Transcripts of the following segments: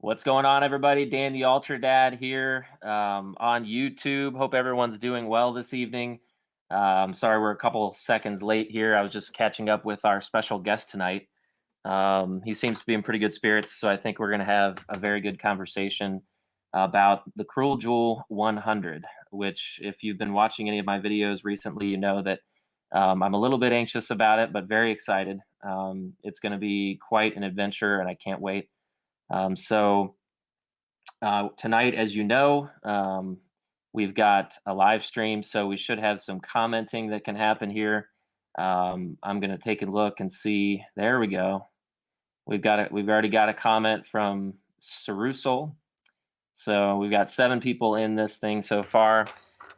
What's going on, everybody? Dan the UltraDad here on YouTube. Hope everyone's doing well this evening. Sorry we're a couple seconds late here. I was just catching up with our special guest tonight. He seems to be in pretty good spirits, so I think we're going to have a very good conversation about the Cruel Jewel 100, which, if you've been watching any of my videos recently, you know that I'm a little bit anxious about it, but very excited. It's going to be quite an adventure, and I can't wait. Tonight, as you know, we've got a live stream, so we should have some commenting that can happen here. I'm going to take a look and see. There we go. We've already got a comment from Cerusol. So we've got 7 people in this thing so far.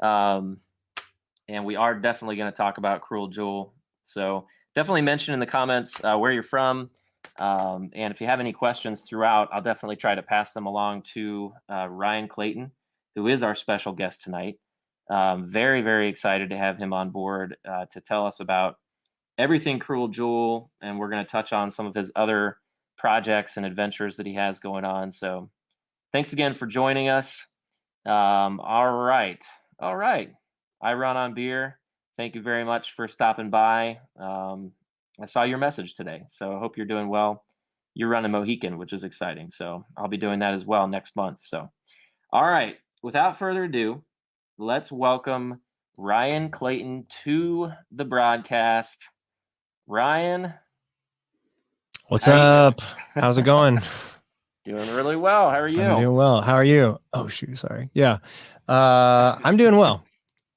And we are definitely going to talk about Cruel Jewel. So definitely mention in the comments where you're from. And if you have any questions throughout, I'll definitely try to pass them along to Ryan Clayton, who is our special guest tonight. Very, very excited to have him on board to tell us about everything Cruel Jewel, and we're going to touch on some of his other projects and adventures that he has going on. So thanks again for joining us. All right. I run on beer. Thank you very much for stopping by. I saw your message today, so I hope you're doing well. You're running Mohican, which is exciting. So I'll be doing that as well next month. So, all right, without further ado, let's welcome Ryan Clayton to the broadcast. Ryan. What's up? How's it going? Doing really well. How are you? I'm doing well. How are you? Oh, shoot. Sorry. Yeah. I'm doing well.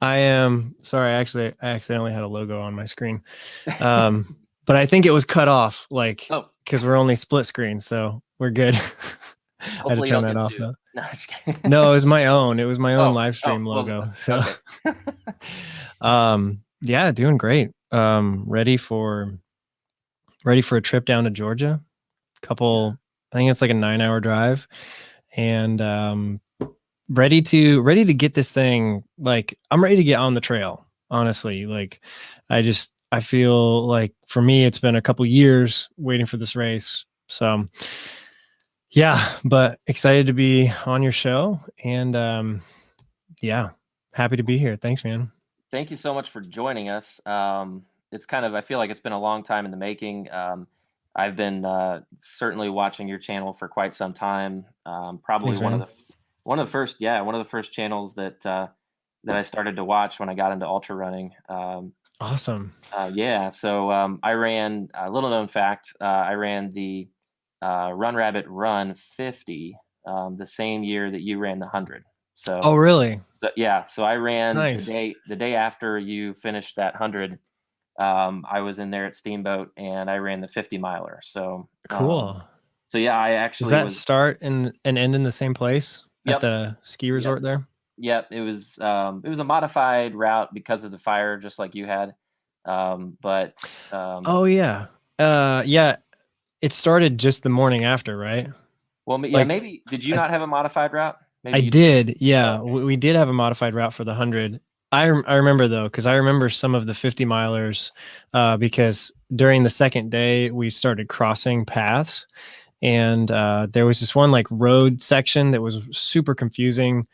I am sorry. Actually, I accidentally had a logo on my screen. But I think it was cut off, like, because we're only split screen. So we're good. I had to turn that off though. No, it was my own. It was my own live stream logo. So, yeah, doing great. Ready for a trip down to Georgia. I think it's like a 9-hour drive, and ready to get this thing. Like, I'm ready to get on the trail. Honestly, like, I feel like for me, it's been a couple years waiting for this race. So yeah, but excited to be on your show, and yeah, happy to be here. Thanks, man. Thank you so much for joining us. It's I feel like it's been a long time in the making. I've been certainly watching your channel for quite some time. Probably Thanks, one of the first channels that I started to watch when I got into ultra running. Awesome. Yeah. So I ran, a little known fact, I ran the Run Rabbit Run 50 the same year that you ran the 100. So, oh, really? Yeah. So I ran Nice. the day after you finished that 100. I was in there at Steamboat and I ran the 50 miler. So cool. So yeah, I actually does that start and end in the same place at the ski resort there? Yep. It was a modified route because of the fire, just like you had. Oh yeah. Yeah. It started just the morning after, right? Well, yeah, like, maybe did you not have a modified route? Maybe I did. Yeah. Oh, okay. We did have a modified route for the 100. I remember though, because I remember some of the 50 milers, because during the second day we started crossing paths, and there was this one like road section that was super confusing,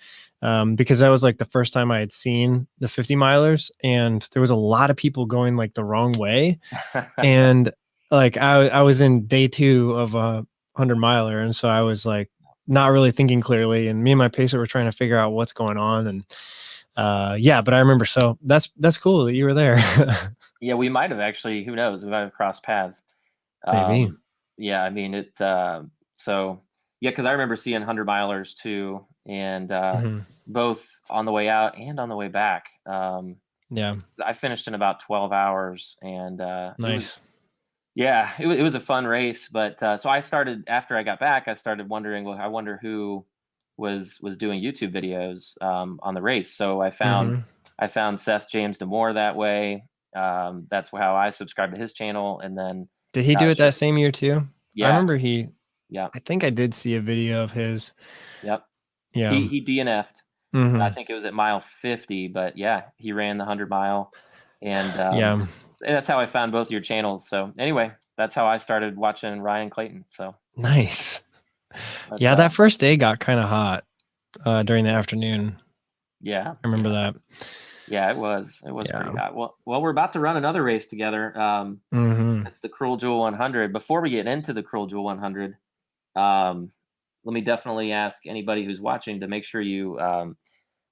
because that was like the first time I had seen the 50 milers, and there was a lot of people going like the wrong way, and like I was in day 2 of a 100 miler, and so I was like not really thinking clearly, and me and my pacer were trying to figure out what's going on, and yeah, but I remember. So that's cool that you were there. Yeah, we might have actually, who knows, we might have crossed paths. Maybe. Yeah, I mean so yeah, because I remember seeing 100 milers too, and both on the way out and on the way back. Yeah, I finished in about 12 hours, and nice. It was a fun race. But so I started, after I got back, I started wondering, well, I wonder who was doing YouTube videos on the race. So I found Seth James Damore that way. That's how I subscribed to his channel. And then did he do it that same year too? Yeah, I remember I think I did see a video of his. Yep. Yeah, he DNF'd. I think it was at mile 50, but yeah, he ran the 100 mile, and yeah, and that's how I found both your channels. So anyway, that's how I started watching Ryan Clayton. So nice. But Yeah, that first day got kind of hot during the afternoon. yeah, I remember that. yeah, it was pretty Yeah. hot. Well, we're about to run another race together. Hmm. It's the Cruel Jewel 100. Before we get into the Cruel Jewel 100, um, let me definitely ask anybody who's watching to make sure you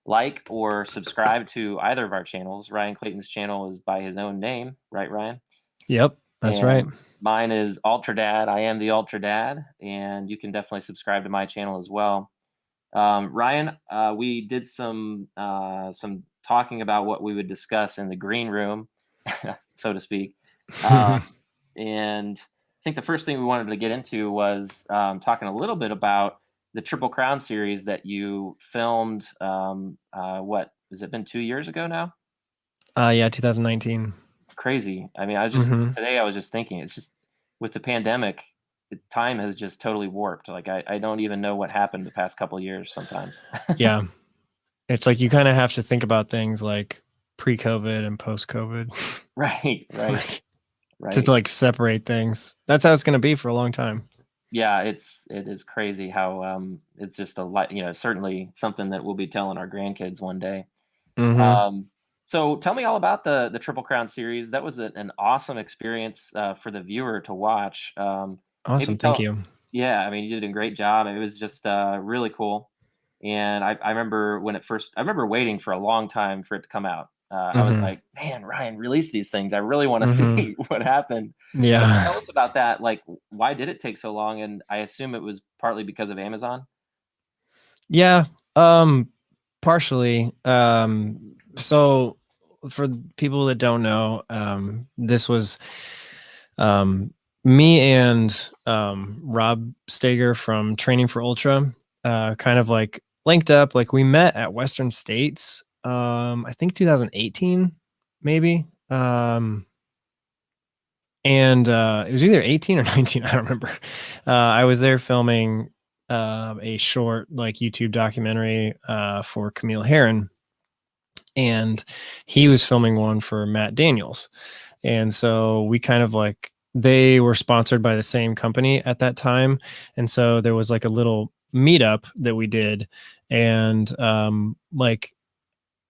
like or subscribe to either of our channels. Ryan Clayton's channel is by his own name, right, Ryan? Yep, that's right. And mine is UltraDad. I am the UltraDad, and you can definitely subscribe to my channel as well. Ryan, we did some talking about what we would discuss in the green room, so to speak. Uh, and I think the first thing we wanted to get into was talking a little bit about the Triple Crown series that you filmed. What has it been, 2 years ago now? Yeah, 2019. Crazy. I mean, Hmm. today I was just thinking, it's just with the pandemic, the time has just totally warped. Like I don't even know what happened the past couple of years sometimes. Yeah, it's like you kind of have to think about things like pre-COVID and post-COVID, Right, right, like to right. like separate things. That's how it's going to be for a long time. Yeah, it is crazy how it's just a lot, certainly something that we'll be telling our grandkids one day. Hmm. Um, so tell me all about the Triple Crown series. That was an awesome experience for the viewer to watch. Maybe Awesome, thank tell, you. yeah, I mean, you did a great job. It was just really cool. And I remember when it first, I remember waiting for a long time for it to come out. I was Hmm. like, man, Ryan, release these things. I really want to Hmm. see what happened. So tell Yeah. us about that. Like, why did it take so long? And I assume it was partly because of Amazon. Yeah, um, partially. So for people that don't know, this was um, me and Rob Stager from Training for Ultra, kind of like linked up. Like we met at Western States, I think 2018, maybe. And it was either 18 or 19. I don't remember. I was there filming a short like YouTube documentary for Camille Herron, and he was filming one for Matt Daniels. And so we kind of like they were sponsored by the same company at that time, and so there was like a little meetup that we did, and like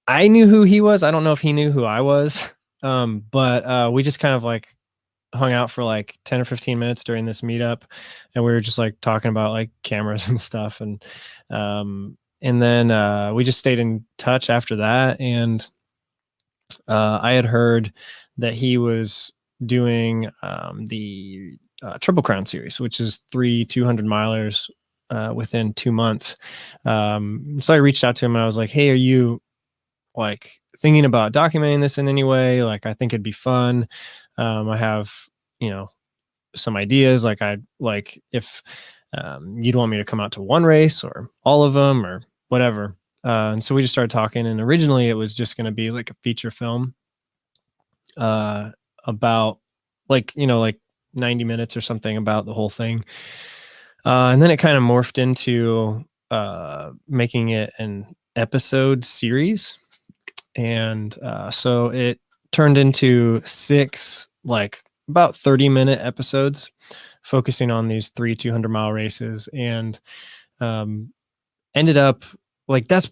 I knew who he was. I don't know if he knew who I was, but we just kind of like hung out for like 10 or 15 minutes during this meetup, and we were just like talking about like cameras and stuff, and then we just stayed in touch after that. And I had heard that he was doing the Triple Crown series, which is 200 milers within 2 months. So I reached out to him and I was like, hey, are you like thinking about documenting this in any way? Like, I think it'd be fun. I have, you know, some ideas. Like, I like if you'd want me to come out to one race or all of them or whatever. And so we just started talking. And originally, it was just going to be like a feature film uh, about like, like 90 minutes or something about the whole thing. And then it kind of morphed into making it an episode series. And so it turned into 6 like about 30-minute episodes focusing on these 200-mile races. And um, ended up like that's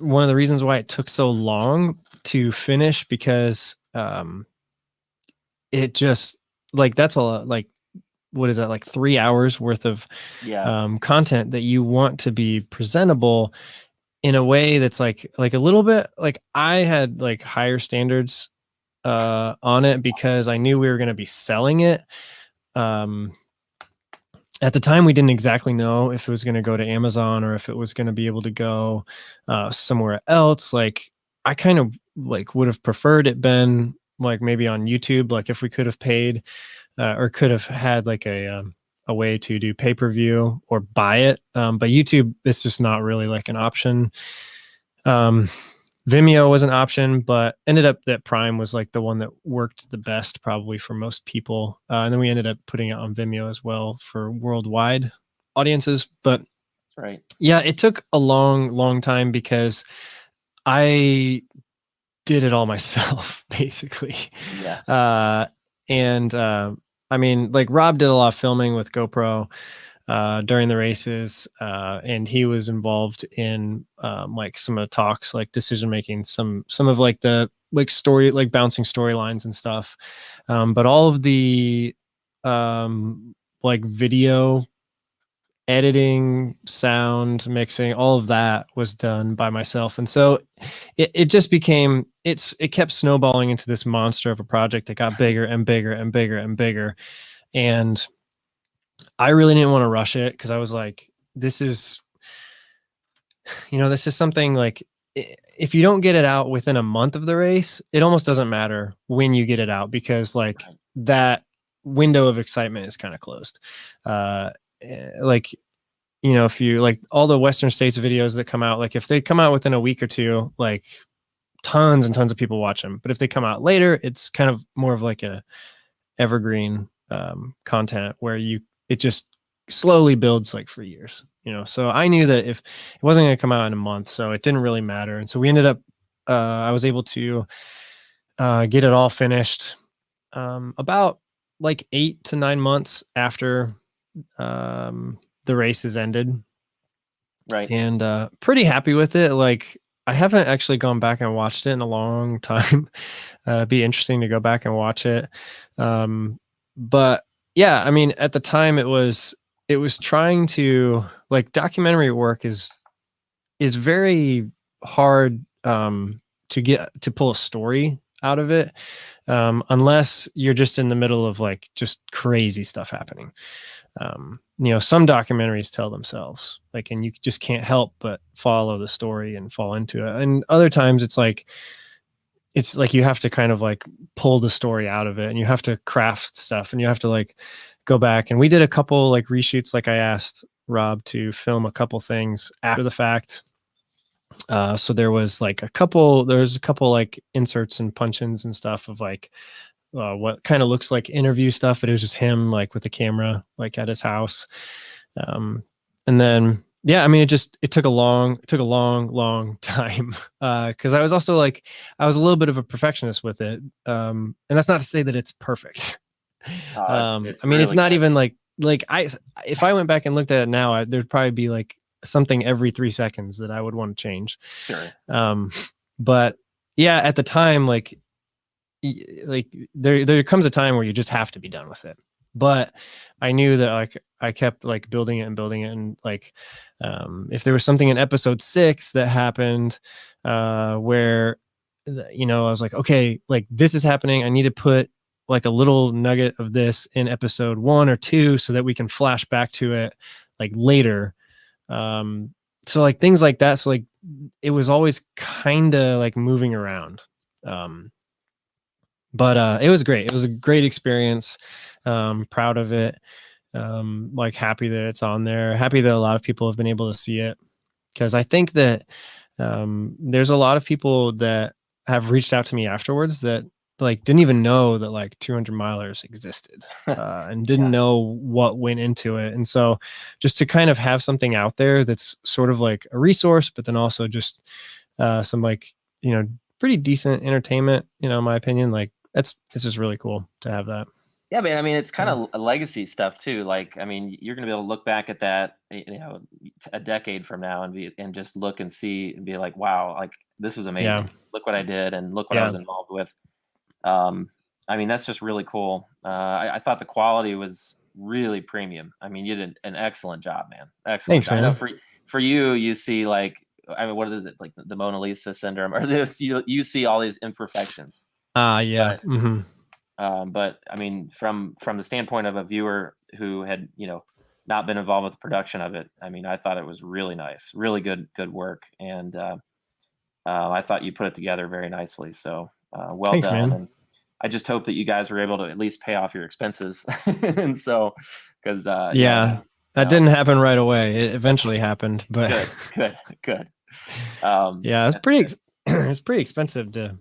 one of the reasons why it took so long to finish, because it just like that's a lot, like what is that, like 3 hours worth of Yeah, content that you want to be presentable in a way that's like a little bit like I had like higher standards on it because I knew we were going to be selling it. Um, at the time, we didn't exactly know if it was going to go to Amazon or if it was going to be able to go somewhere else. Like I kind of like would have preferred it been like maybe on YouTube, like if we could have paid or could have had like a way to do pay-per-view or buy it. But YouTube, it's just not really like an option. Um, Vimeo was an option, but ended up that Prime was like the one that worked the best probably for most people. And then we ended up putting it on Vimeo as well for worldwide audiences. But that's right. yeah, it took a long, long time because I did it all myself, basically. Yeah, Uh, and I mean, like Rob did a lot of filming with GoPro, during the races, and he was involved in like some of the talks, like decision making, some of like the like story, like bouncing storylines and stuff. But all of the like video editing, sound mixing, all of that was done by myself. And so it just became, it kept snowballing into this monster of a project that got bigger and bigger and bigger and bigger. And I really didn't want to rush it, because I was like, this is, this is something like, if you don't get it out within a month of the race, it almost doesn't matter when you get it out, because like that window of excitement is kind of closed. Like, if you like all the Western States videos that come out, like if they come out within a week or two, like tons and tons of people watch them. But if they come out later, it's kind of more of like a evergreen content where it just slowly builds like for years, so I knew that if it wasn't going to come out in a month, so it didn't really matter. And so we ended up I was able to get it all finished about like 8 to 9 months after the races ended. Right. And pretty happy with it. Like, I haven't actually gone back and watched it in a long time. It'd be interesting to go back and watch it. But yeah, I mean, at the time it was trying to, like, documentary work is very hard to pull a story out of it, unless you're just in the middle of like just crazy stuff happening. Some documentaries tell themselves, like, and you just can't help but follow the story and fall into it. And other times it's like you have to kind of like pull the story out of it, and you have to craft stuff, and you have to like go back. And we did a couple like reshoots. Like, I asked Rob to film a couple things after the fact. So there was a couple like inserts and punch-ins and stuff of like what kind of looks like interview stuff, but it was just him like with the camera like at his house. And then yeah, I mean, it took a long time, because I was also like, I was a little bit of a perfectionist with it, and that's not to say that it's perfect. It's I mean, it's really not good. even like if I went back and looked at it now, there'd probably be like something every 3 seconds that I would want to change. Sure. But yeah, at the time, like there comes a time where you just have to be done with it. But I knew that like I kept like building it and building it, and like if there was something in episode 6 that happened where I was like, okay, like this is happening, I need to put like a little nugget of this in episode 1 or 2 so that we can flash back to it like later. So like things like that. So like it was always kind of like moving around. But it was great. It was a great experience. Proud of it. Like happy that it's on there. Happy that a lot of people have been able to see it, because I think that there's a lot of people that have reached out to me afterwards that like didn't even know that like 200 milers existed, and didn't know what went into it. And so just to kind of have something out there that's sort of like a resource, but then also just some like, pretty decent entertainment, in my opinion, like it's just really cool to have that. Yeah, man. I mean, it's kind of a legacy stuff too. Like, I mean, you're gonna be able to look back at that, a decade from now, and just look and see and be like, wow, like this was Yeah. amazing. Look what I did, and look what I Yeah. was involved with. I mean, that's just really cool. I thought the quality was really premium. I mean, you did an excellent job, man. Excellent Thanks, job. I know man. for you, you see like, I mean, what is it, like the Mona Lisa syndrome, or this, you see all these imperfections, Yeah. but Mm-hmm. but I mean, from the standpoint of a viewer who had not been involved with the production of it, I mean, I thought it was really nice, really good work, and I thought you put it together very nicely. So well Thanks, done, man. and I just hope that you guys were able to at least pay off your expenses, and so because yeah, Yeah. man, That didn't happen right away. It eventually happened, but good. Um, yeah, it's pretty expensive to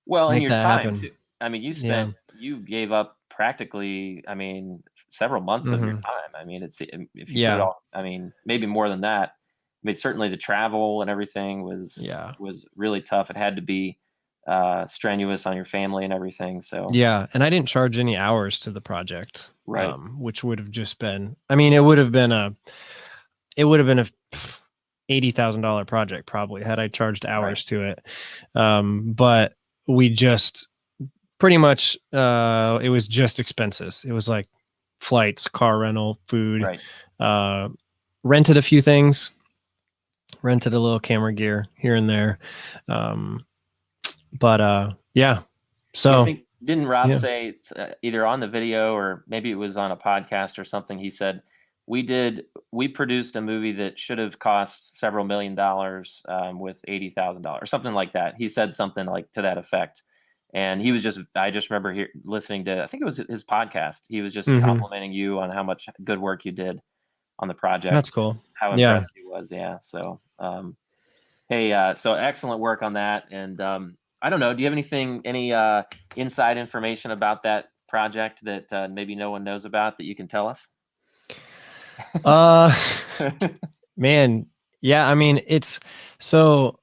well, and make your that time happen. too. I mean, Yeah. you gave up practically, I mean, several months of your Mm-hmm. time. I mean, if you put it Yeah. all, I mean, maybe more than that. I mean, certainly the travel and everything Yeah. was really tough. It had to be strenuous on your family and everything. So Yeah, and I didn't charge any hours to the project, right, which would have just been, I mean, it would have been a $80,000 project probably had I charged right, hours to it. But we just pretty much, it was just expenses. It was like flights, car rental, food, right. uh, rented a few things, rented a little camera gear here and there. Um, but yeah, Yeah, I so think didn't Rob yeah. say either on the video or maybe it was on a podcast or something? He said we produced a movie that should have cost several $1,000,000 with $80,000, something like that. He said something like to that effect, and he was just I just remember listening to I think it was his podcast. He was just Hmm. complimenting you on how much good work you did on the project, That's cool. how Yeah. impressed he was. Yeah, so hey, so excellent work on that. And I don't know, do you have any inside information about that project that maybe no one knows about that you can tell us? Uh, man, yeah, I mean, it's so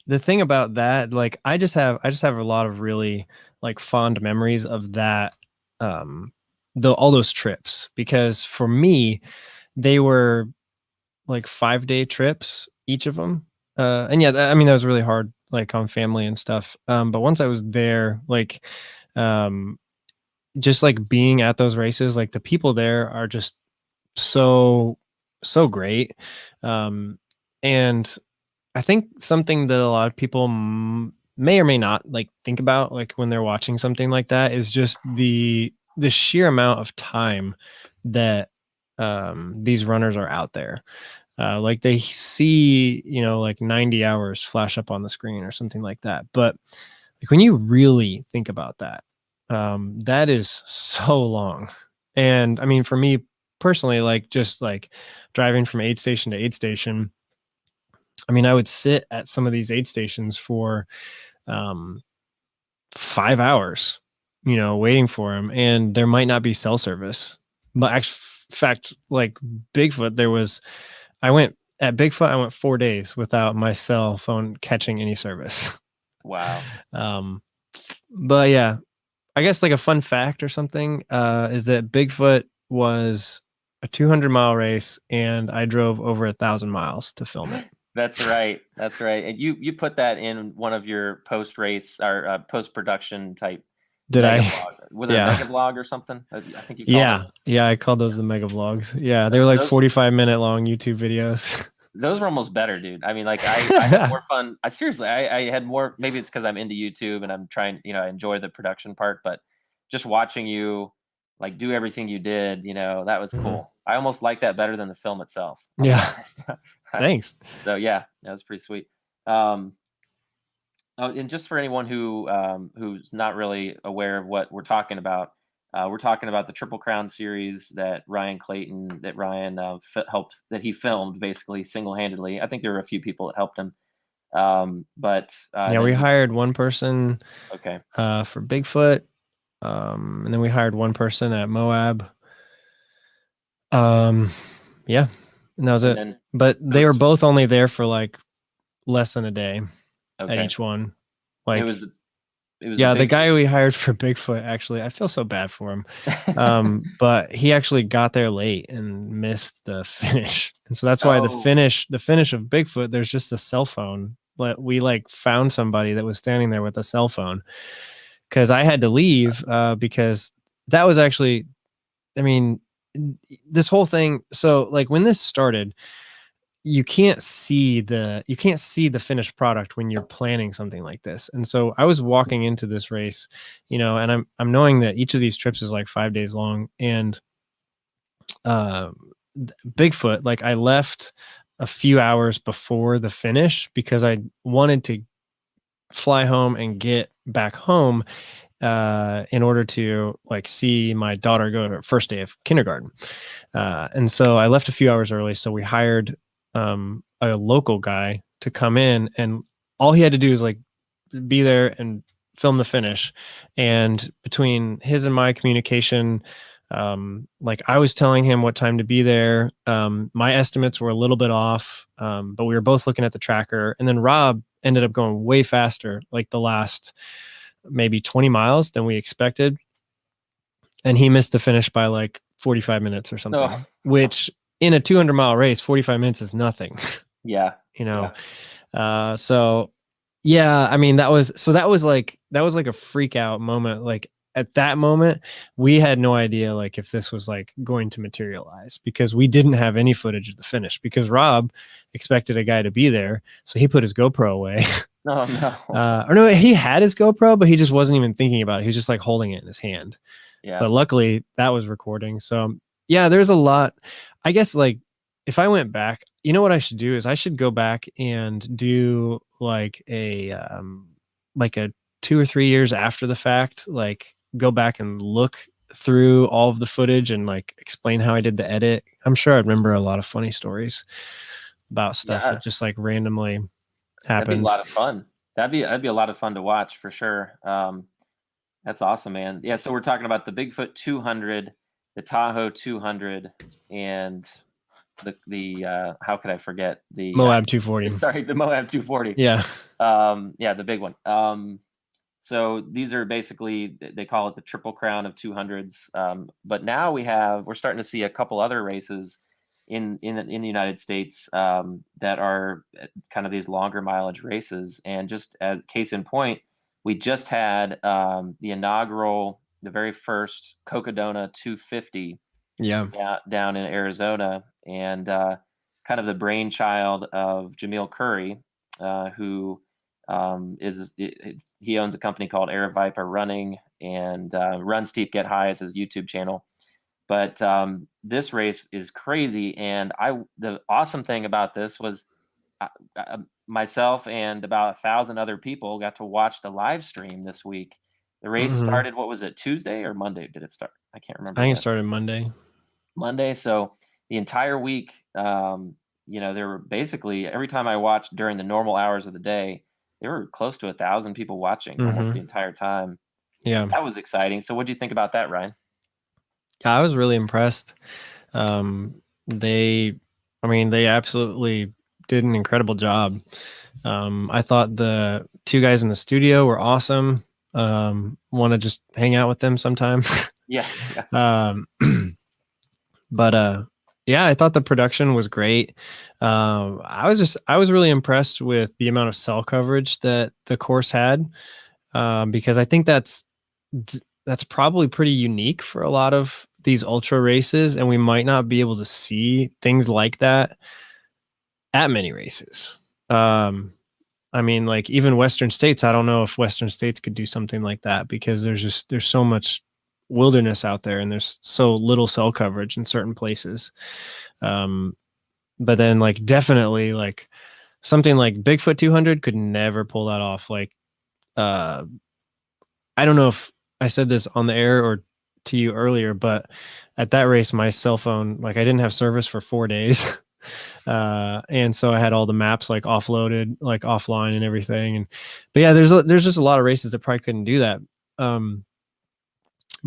the thing about that, like I just have a lot of really like fond memories of that, all those trips, because for me, they were like 5-day trips, each of them. And yeah, I mean, that was really hard, like on family and stuff. But once I was there, like, um, just like being at those races, like the people there are just so, so great. And I think something that a lot of people may or may not like think about, like when they're watching something like that, is just the sheer amount of time that these runners are out there. Like they see, like 90 hours flash up on the screen or something like that. But like when you really think about that, that is so long. And I mean, for me personally, like just like driving from aid station to aid station, I mean, I would sit at some of these aid stations for um, 5 hours, waiting for him, and there might not be cell service. But actually, fact, like Bigfoot, I went at Bigfoot, I went 4 days without my cell phone catching any service. Wow. um, but yeah, I guess like a fun fact or something is that Bigfoot was a 200-mile race, and I drove over 1,000 miles to film it. That's right. That's right. And you put that in one of your post race or post production type Did mega I? blog. Was it a Yeah. mega blog or something? I think you called it. Yeah. Yeah. I called those the mega vlogs. Yeah. They were Those like those 45-minute long YouTube videos. those were almost better, dude. I mean, like I had more fun. I seriously, I had more. Maybe it's because I'm into YouTube and I'm trying. I enjoy the production part, but just watching you like do everything you did, that was Mhm. cool. I almost like that better than the film itself. I'll be Yeah. honest. Thanks. So yeah, that was pretty sweet. Um, oh, and just for anyone who's not really aware of what we're talking about the Triple Crown series that Ryan helped that he filmed basically single handedly. I think there were a few people that helped him, but Yeah. then We he hired one person okay, for Bigfoot. And then we hired one person at Moab. Um, yeah. And that was and it. then But they were those both only there for like less than a day at okay, each one. it Like, was it was a yeah, the big guy we hired for Bigfoot, actually, I feel so bad for him. But he actually got there late and missed the finish. And so that's why the oh finish of Bigfoot, there's just a cell phone. But we like found somebody that was standing there with a cell phone, because I had to leave because that was actually, I mean, this whole thing. So like when this started, you can't see the finished product when you're planning something like this. And so I was walking into this race, and I'm knowing that each of these trips is like 5 days long. And uh Bigfoot, like I left a few hours before the finish because I wanted to fly home and get back home in order to like see my daughter go to her first day of kindergarten. And so I left a few hours early. So we hired a local guy to come in, and all he had to do is like be there and film the finish. And between his and my communication, like I was telling him what time to be there. My estimates were a little bit off, but we were both looking at the tracker. And then Rob ended up going way faster, like the last maybe 20 miles than we expected. And he missed the finish by like 45 minutes or Oh, something, which in a 200-mile race, 45 minutes is nothing, yeah. you know? Yeah. So yeah, I mean, that was like a freak out moment. Like at that moment, we had no idea like if this was like going to materialize, because we didn't have any footage of the finish, because Rob expected a guy to be there. So he put his GoPro away. Oh, no. Or no, he had his GoPro, but he just wasn't even thinking about it. He was just like holding it in his hand. Yeah. But luckily that was recording. So yeah, there's a lot. I guess like if I went back, you know what I should do is I should go back and do like a 2 or 3 years after the fact, like go back and look through all of the footage and like explain how I did the edit. I'm sure I'd remember a lot of funny stories about stuff Yeah. that just like randomly That'd be a happened. lot of fun. That'd be a lot of fun to watch for sure. That's awesome, man. Yeah. So we're talking about the Bigfoot 200, the Tahoe 200, and the how could I forget the Moab 240. sorry, the Moab 240. Yeah. Yeah, the big one. So these are basically, they call it the Triple Crown of 200s. But now we're starting to see a couple other races in the United States that are kind of these longer mileage races. And just as case in point, we just had the very first Cocodona 250 Yeah. down in Arizona, and kind of the brainchild of Jameel Curry, who he owns a company called Air Viper Running, and Run Steep Get High is his YouTube channel. But this race is crazy, and the awesome thing about this was myself and about 1,000 other people got to watch the live stream this week. The race Mm-hmm. started, what was it, Tuesday or Monday? Did it start? I can't remember I think it yet. started Monday. Monday. So the entire week, there were basically, every time I watched during the normal hours of the day, there were close to 1,000 people watching almost the Mm-hmm. entire time. Yeah. That was exciting. So what do you think about that, Ryan? I was really impressed. Um, they, I mean, they absolutely did an incredible job. I thought the two guys in the studio were awesome. Want to just hang out with them sometime. Yeah. Yeah. um, but yeah, I thought the production was great. I was really impressed with the amount of cell coverage that the course had, because I think that's probably pretty unique for a lot of these ultra races, and we might not be able to see things like that at many races. I mean, like even Western states, I don't know if Western states could do something like that, because there's so much wilderness out there and there's so little cell coverage in certain places. Um, but then like definitely like something like Bigfoot 200 could never pull that off. Like, uh, I don't know if I said this on the air or to you earlier, but at that race, my cell phone, like I didn't have service for 4 days. And so I had all the maps like offloaded, like offline and everything. But yeah, there's just a lot of races that probably couldn't do that.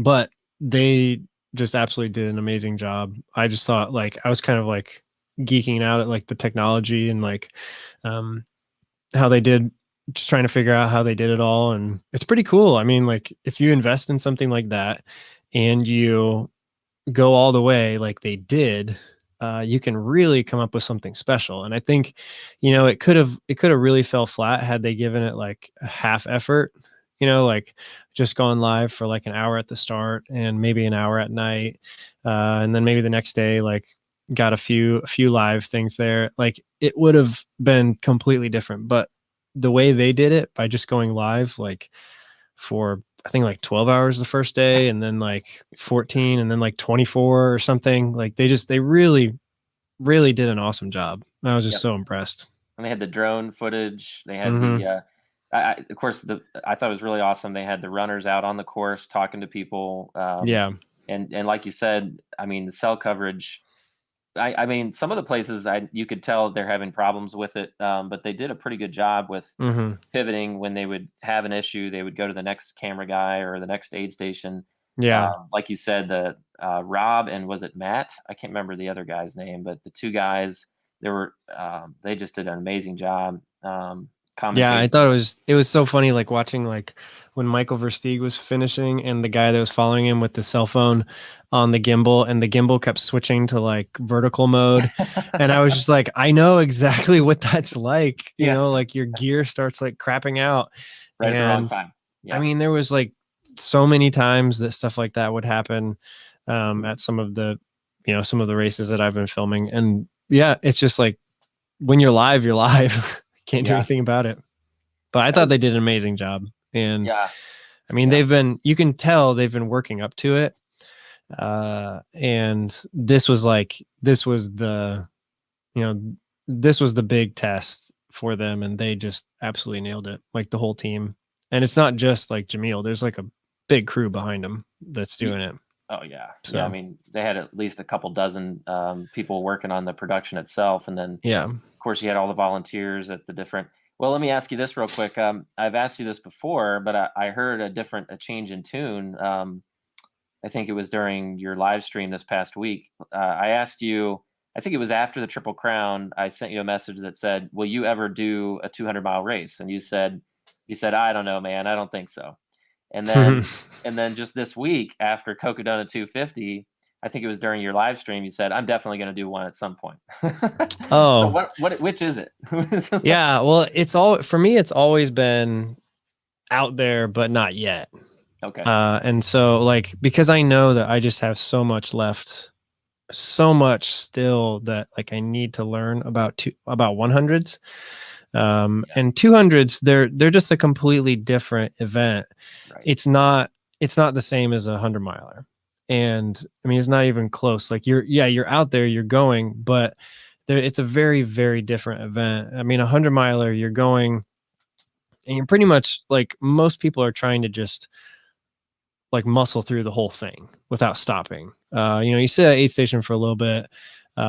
But they just absolutely did an amazing job. I just thought like, I was kind of like geeking out at like the technology and like, how they did, just trying to figure out how they did it all. And it's pretty cool. I mean, like if you invest in something like that and you go all the way like they did, you can really come up with something special. And I think, it could have really fell flat had they given it like a half effort, like just gone live for like an hour at the start and maybe an hour at night. And then maybe the next day, like got a few live things there. Like it would have been completely different. But the way they did it by just going live, like for I think like 12 hours the first day, and then like 14, and then like 24 or something. Like they really, really did an awesome job. I was just Yep. so impressed. And they had the drone footage. They had Mm-hmm. of course, I thought it was really awesome. They had the runners out on the course talking to people. Yeah. And like you said, I mean, the cell coverage. I mean, some of the places you could tell they're having problems with it, but they did a pretty good job with Mm-hmm. pivoting. When they would have an issue, they would go to the next camera guy or the next aid station. Yeah. Like you said, the Rob and was it Matt? I can't remember the other guy's name, but the two guys, they just did an amazing job. Yeah, I commentating. thought it was so funny, like watching like when Michael Versteeg was finishing and the guy that was following him with the cell phone on the gimbal, and the gimbal kept switching to like vertical mode. And I was just like, I know exactly what that's like, Yeah, like your gear starts like crapping out. right at the wrong And time. I Yeah. mean, there was like so many times that stuff like that would happen Mhm. at some of the, some of the races that I've been filming. And yeah, it's just like when you're live, you're live. Can't do Yeah. anything about it. But I That thought was, they did an amazing job. And yeah. I mean, Yeah. you can tell they've been working up to it. And this was you know, this was the big test for them. And they just absolutely nailed it, like the whole team. And it's not just like Jamil, there's like a big crew behind them that's doing it. Oh yeah, yeah. I So, mean, they had at least a couple dozen people working on the production itself, and then of yeah. course you had all the volunteers at the different. Well, let me ask you this real quick. I've asked you this before, but I heard a change in tune. I think it was during your live stream this past week. I asked you. I think it was after the Triple Crown. I sent you a message that said, "Will you ever do a 200-mile race?" And you said, "I don't know, man. I don't think so." And then just this week after Cocodona 250, I think it was during your live stream, you said, "I'm definitely going to do one at some point." So Oh, which is it? yeah. Well, for me, it's always been out there, but not yet. Okay. And so like, because I know that I just have so much left, so much still that like I need to learn about 100s. Yeah. And 200s, they're just a completely different event. Right. It's not the same as a 100 miler. And I mean, it's not even close. Like you're out there, you're going, but it's a very, very different event. I mean, a 100 miler, you're going and you're pretty much like most people are trying to just like muscle through the whole thing without stopping. You sit at aid station for a little bit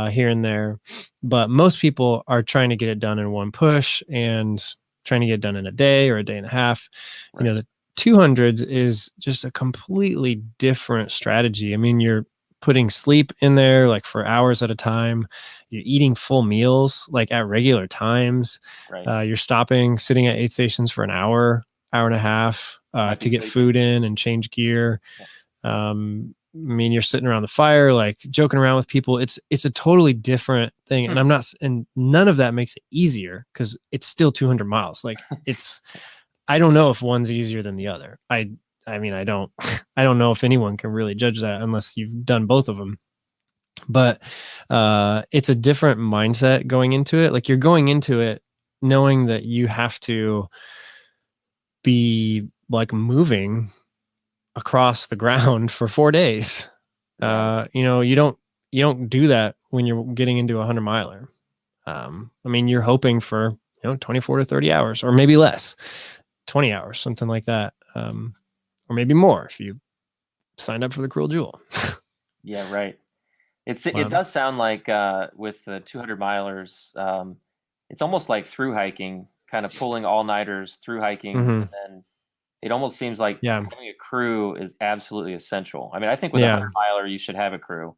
here and there, but most people are trying to get it done in one push and trying to get it done in a day or a day and a half. Right. The 200s is just a completely different strategy. I mean, you're putting sleep in there like for hours at a time. You're eating full meals like at regular times. Right. You're stopping, sitting at aid stations for an hour and a half Might be to get sleeping. food in and change gear. Yeah. I mean, you're sitting around the fire, like joking around with people. It's a totally different thing. Hmm. And none of that makes it easier because it's still 200 miles. Like I don't know if one's easier than the other. I mean, I don't, I don't know if anyone can really judge that unless you've done both of them. But it's a different mindset going into it. Like you're going into it knowing that you have to be like moving across the ground for 4 days. Yeah. You don't do that when you're getting into a 100 miler. I mean, you're hoping for 24 to 30 hours or maybe less, 20 hours, something like that. Or maybe more if you signed up for the Cruel Jewel. Yeah. Right. It Um, does sound like with the 200 milers, it's almost like through hiking, kind of pulling all nighters through hiking, mhm. and then it almost seems like Yeah. having a crew is absolutely essential. I mean, I think with a Yeah. 100 miler, you should have a crew,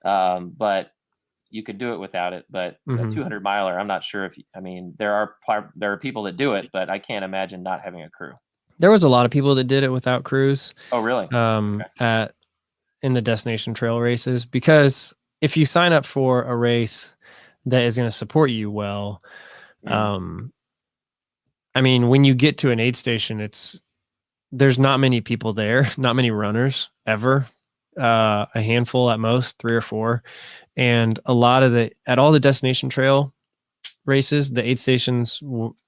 but you could do it without it. But a Mhm. 200 miler, I'm not sure if I mean there are people that do it, but I can't imagine not having a crew. There was a lot of people that did it without crews Oh, really? Okay. at in the destination trail races, because if you sign up for a race that is going to support you well, Mm, um, I mean, when you get to an aid station, there's not many people there, not many runners ever, a handful at most, three or four, and a lot of at all the destination trail races, the aid stations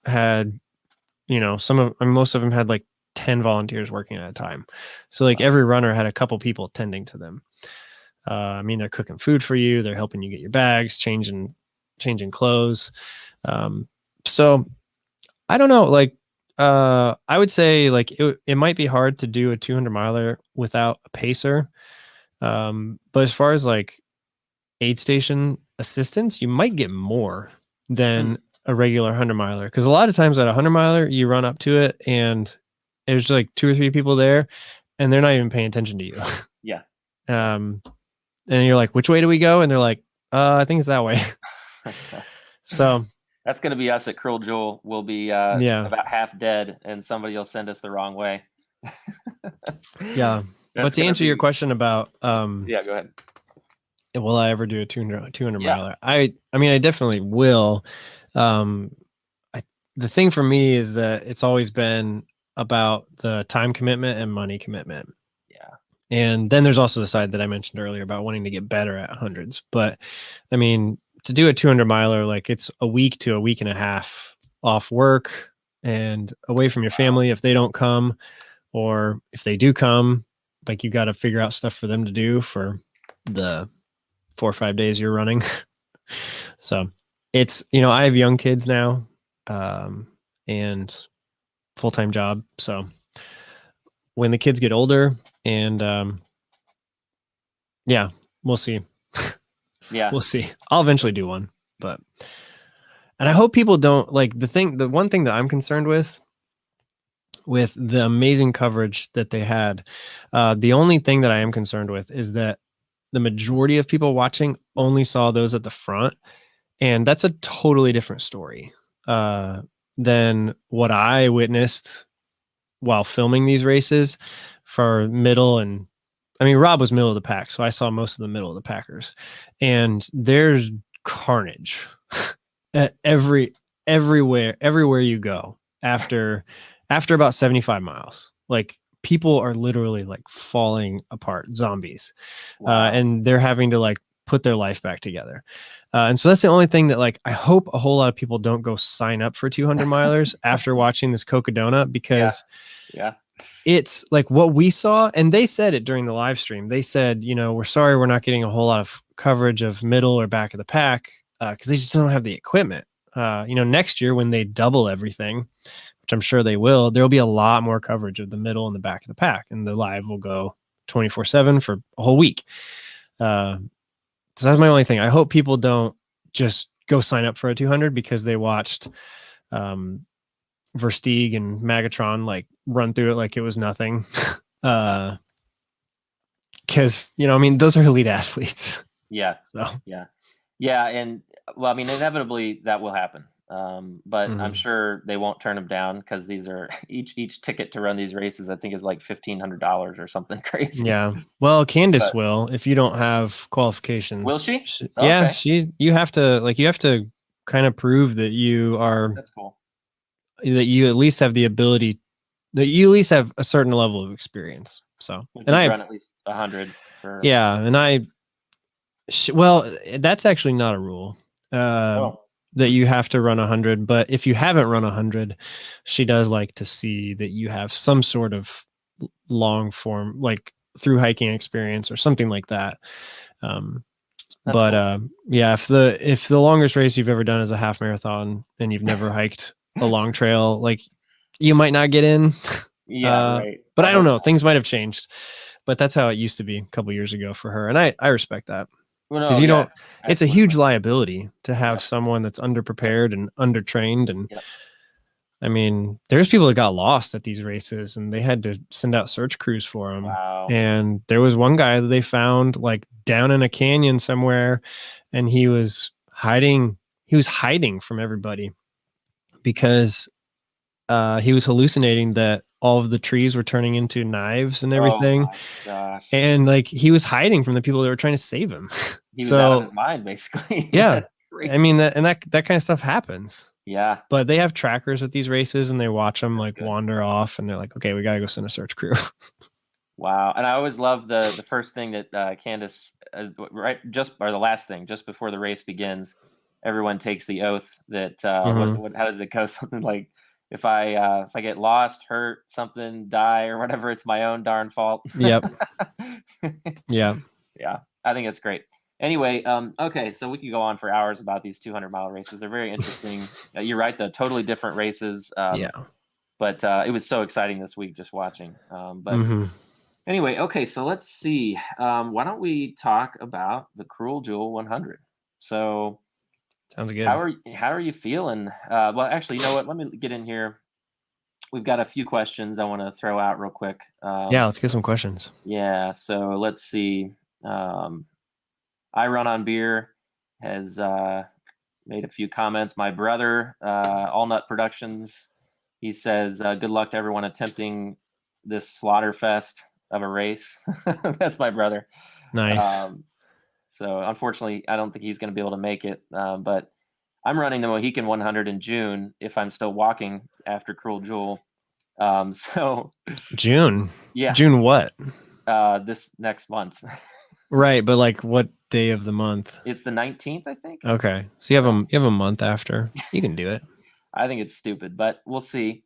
had, most of them had like 10 volunteers working at a time. So like wow. every runner had a couple people tending to them. I mean, they're cooking food for you. They're helping you get your bags, changing clothes. Um, so I don't know. Like, I would say like it might be hard to do a 200 miler without a pacer. But as far as like aid station assistance, you might get more Hmm. than a regular 100 miler. Because a lot of times at a 100 miler, you run up to it and there's like two or three people there, and they're not even paying attention to you. Yeah. Yeah. um, and you're like, which way do we go? And they're like, I think it's that way. So That's going to be us at Cruel Jewel. We'll be Yeah. about half dead, and somebody will send us the wrong way. Yeah. But That's to going to answer your be. question about Yeah, go ahead. will I ever do a 200 Yeah. miler? I mean, I definitely will. Um, I, the thing for me is that it's always been about the time commitment and money commitment. Yeah. And then there's also the side that I mentioned earlier about wanting to get better at hundreds. But I mean, to do a 200 miler, like it's a week to a week and a half off work and away from your Wow. family if they don't come, or if they do come, like you got to figure out stuff for them to do for the 4 or 5 days you're running. So it's, I have young kids now, and full-time job. So when the kids get older and, yeah, we'll see. Yeah. We'll see. I'll eventually do one, but, and I hope people don't like the one thing that I'm concerned with the amazing coverage that they had. The only thing that I am concerned with is that the majority of people watching only saw those at the front. And that's a totally different story than what I witnessed while filming these races for middle. And I mean, Rob was middle of the pack, so I saw most of the middle of the packers. And there's carnage at everywhere you go after about 75 miles. Like people are literally like falling apart, zombies. Wow. And they're having to like put their life back together. And so that's the only thing that like I hope a whole lot of people don't go sign up for 200 milers after watching this Cocodona, because Yeah. it's like what we saw. And they said it during the live stream. They said, we're sorry we're not getting a whole lot of coverage of middle or back of the pack because they just don't have the equipment. Next year when they double everything, which I'm sure they will, there'll be a lot more coverage of the middle and the back of the pack, and the live will go 24/7 for a whole week. So that's my only thing. I hope people don't just go sign up for a 200 because they watched Versteeg and Magatron like run through it like it was nothing. Because I mean, those are elite athletes. Yeah. So Yeah. And well, I mean, inevitably that will happen. But I'm sure they won't turn them down because these are each ticket to run these races, I think, is like $1,500 or something crazy. yeah. Well, Candace But will if you don't have qualifications. will she? Yeah, Okay. you have to kind of prove that That's cool. that you at least have the ability, that you at least have a certain level of experience. So, If and you've I, run at least 100 for. yeah, and well, that's actually not a rule. Oh. That you have to run 100, but if you haven't run 100, she does like to see that you have some sort of long form, like through hiking experience or something like that. But Cool. yeah, if the longest race you've ever done is a half marathon and you've never hiked a long trail, like you might not get in. Yeah, right. But I I don't hope know. not. Things might have changed, but that's how it used to be a couple years ago for her, and I respect that. Well, Because no, yeah, it's a huge absolutely. liability to have Yep. someone that's underprepared and undertrained. And Yep. I mean, there's people that got lost at these races and they had to send out search crews for them. Wow. And there was one guy that they found like down in a canyon somewhere, and he was hiding from everybody because he was hallucinating that all of the trees were turning into knives and Oh everything. my gosh. And like he was hiding from the people that were trying to save him. He was out of So his mind, basically. yeah, That's I mean crazy. that kind of stuff happens. Yeah, But they have trackers at these races and they watch them that's like good. wander off, and they're like, okay, we gotta go send a search crew. Wow. And I always love the first thing that Candace, right, just or the last thing, just before the race begins, everyone takes the oath that Mhm. how does it go? Something like if I get lost, hurt, something, die, or whatever, it's my own darn fault. Yep. Yeah. Yeah, I think it's great. Anyway, okay, so we could go on for hours about these 200-mile races. They're very interesting. You're right, the totally different races. Yeah. But it was so exciting this week just watching. But Mhm. anyway, okay, so let's see. Why don't we talk about the Cruel Jewel 100? So, Sounds good. how are you feeling? Well, actually, you know what? Let me get in here. We've got a few questions I want to throw out real quick. Yeah, let's get some questions. Yeah, so let's see. I run on beer has made a few comments. My brother, All Nut Productions, he says, good luck to everyone attempting this slaughter fest of a race. That's my brother. Nice. So unfortunately, I don't think he's going to be able to make it. But I'm running the Mohican 100 in June if I'm still walking after Cruel Jewel. So June. yeah, June what? this next month. Right, but like what day of the month? It's the 19th, I think. Okay, so you have a month after. You can do it. I think it's stupid, but we'll see.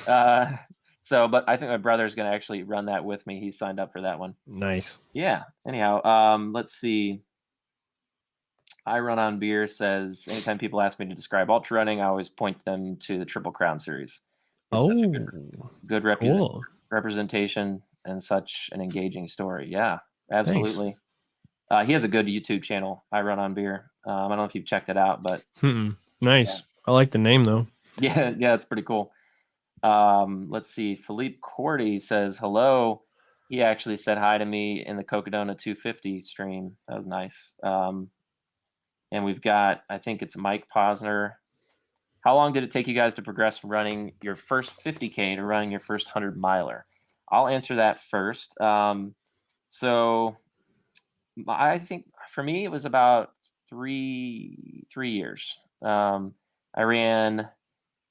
But I think my brother's going to actually run that with me. He signed up for that one. Nice. Yeah. Anyhow, let's see. I Run on Beer says, anytime people ask me to describe ultra running, I always point them to the Triple Crown series. It's such a good cool. representation and such an engaging story. Yeah, Thanks. absolutely. He has a good YouTube channel, I Run on Beer. I don't know if you've checked it out, but nice. Yeah. I like the name though. Yeah, it's pretty cool. Let's see. Philippe Cordy says hello. He actually said hi to me in the Cocodona 250 stream. That was nice. And we've got, I think it's Mike Posner. How long did it take you guys to progress from running your first 50K to running your first 100 miler? I'll answer that first. So I think for me, it was about three years. I ran,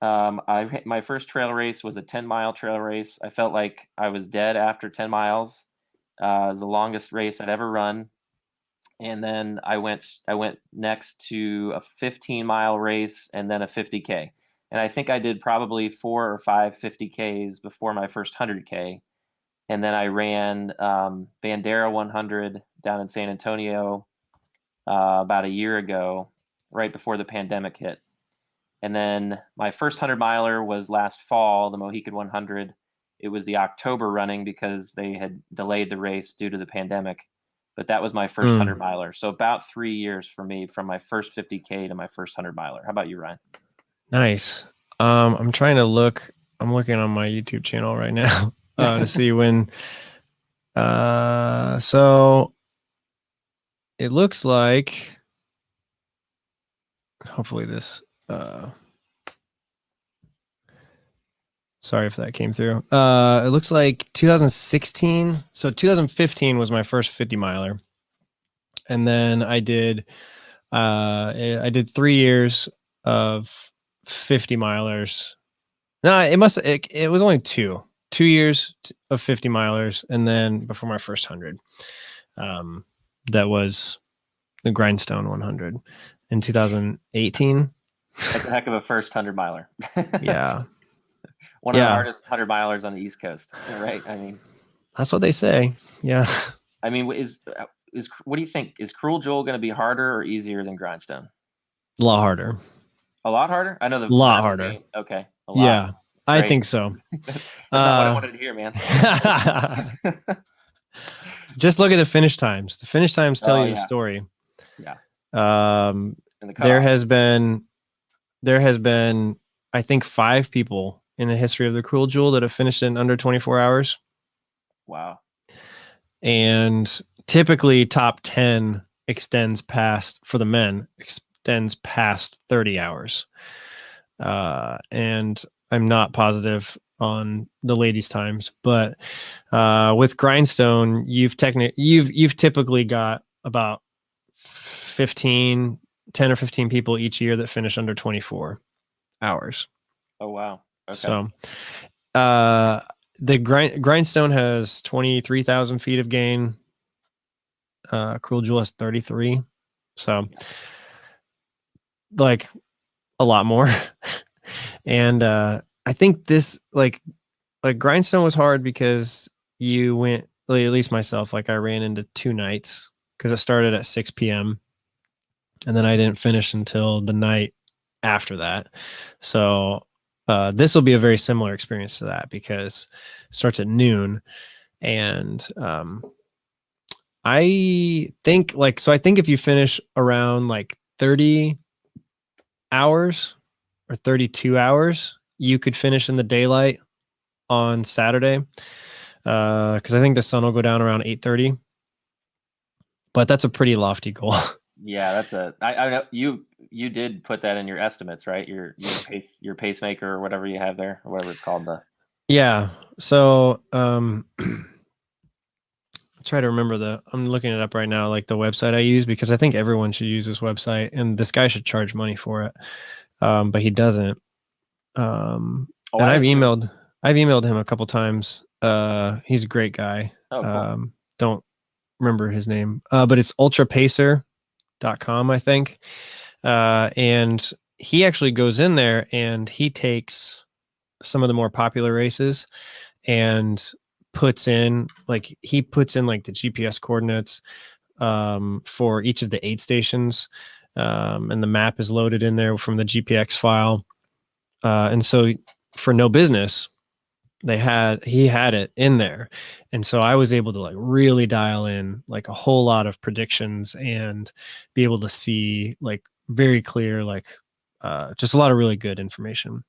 my first trail race was a 10-mile trail race. I felt like I was dead after 10 miles. It was the longest race I'd ever run. And then I went next to a 15-mile race and then a 50K. And I think I did probably 4 or 5 50Ks before my first 100K. And then I ran Bandera 100 down in San Antonio about a year ago, right before the pandemic hit. And then my first 100 miler was last fall, the Mohican 100. It was the October running because they had delayed the race due to the pandemic. But that was my first 100 miler. So about 3 years for me from my first 50K to my first 100 miler. How about you, Ryan? Nice. I'm trying to look. I'm looking on my YouTube channel right now to see when. So it looks like. Hopefully this. Sorry if that came through. It looks like 2016. So 2015 was my first 50 miler. And then I did 3 years of 50 milers. No, it was only 2 years of 50 milers. And then before my first 100, that was the Grindstone 100 in 2018. That's a heck of a first 100 miler. Yeah. One of the hardest 100 milers on the East Coast, right? I mean, that's what they say. Yeah. I mean, what do you think? Is Cruel Jewel going to be harder or easier than Grindstone? A lot harder. A lot harder? I know a lot harder. Game. Okay. A lot. Yeah, I think so. That's not what I wanted to hear, man. Just look at the finish times. The finish times tell you the story. Yeah. There has been, I think, 5 people in the history of the Cruel Jewel that have finished in under 24 hours. Wow. And typically top 10 extends past, for the men, extends past 30 hours. And I'm not positive on the ladies' times, but with Grindstone, you've typically got about 10 or 15 people each year that finish under 24 hours. Oh, wow. Okay. So the Grindstone has 23,000 feet of gain. Cruel Jewel has 33. So like a lot more. And I think this like Grindstone was hard because you went, at least myself, like I ran into 2 nights because it started at 6 p.m. and then I didn't finish until the night after that. So this will be a very similar experience to that because it starts at noon. And I think if you finish around like 30 hours or 32 hours, you could finish in the daylight on Saturday. Because I think the sun will go down around 8:30. But that's a pretty lofty goal. Yeah, I know you did put that in your estimates, right? Your pacemaker or whatever you have there, or whatever it's called. Yeah. So try to remember I'm looking it up right now, like the website I use, because I think everyone should use this website, and this guy should charge money for it. But he doesn't. Oh, And I assume. I've emailed him a couple times. He's a great guy. Oh, cool. Don't remember his name. But it's ultrapacer.com, I think. And he actually goes in there and he takes some of the more popular races and puts in like the GPS coordinates for each of the aid stations, and the map is loaded in there from the GPX file. And so for no business, he had it in there, and so I was able to like really dial in like a whole lot of predictions and be able to see like very clear, like just a lot of really good information.